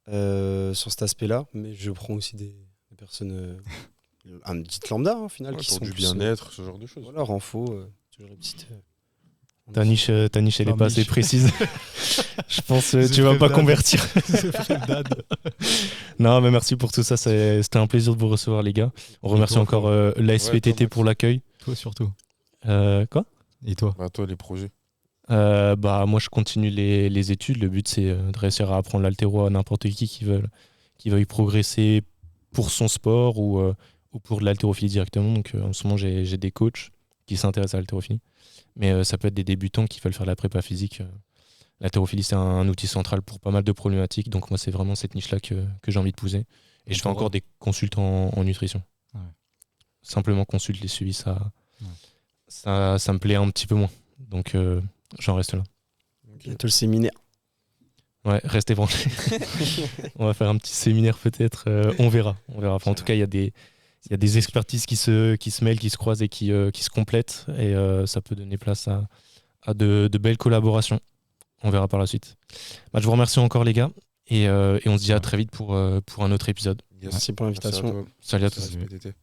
sur cet aspect-là, mais je prends aussi des personnes un petit lambda au final qui pour sont du plus, bien-être, ce genre de choses. voilà, renfo, toujours les petites. Ta niche, elle est Leur pas assez niche. précise. Je pense que The tu vas pas Dad. convertir. C'est vrai, Dad. Non, mais merci pour tout ça. C'était un plaisir de vous recevoir, les gars. On remercie toi, encore l'ASPTT Ouais, toi, pour l'accueil. Toi surtout. Quoi Et toi? Bah, toi, les projets. Moi, je continue les études. Le but, c'est de réussir à apprendre l'haltéro à n'importe qui veuille progresser pour son sport ou pour de l'haltérophilie directement. Donc, en ce moment, j'ai des coachs qui s'intéressent à l'haltérophilie. Mais ça peut être des débutants qui veulent faire de la prépa physique. L'haltérophilie, c'est un outil central pour pas mal de problématiques. Donc, moi, c'est vraiment cette niche-là que j'ai envie de pousser. Et je fais encore des consultes en nutrition. Ouais. Simplement consulte les suivis, ça me plaît un petit peu moins. Donc, j'en reste là. Bientôt le séminaire. Ouais, restez branchés. On va faire un petit séminaire peut-être. On verra. Enfin, en tout cas, il y a des expertises qui se mêlent, qui se croisent et qui se complètent. Et ça peut donner place à de belles collaborations. On verra par la suite. Je vous remercie encore, les gars. Et on se dit à très vite pour un autre épisode. Yes. Merci pour Merci à l'invitation. toi. Salut à tous. Merci, PTT.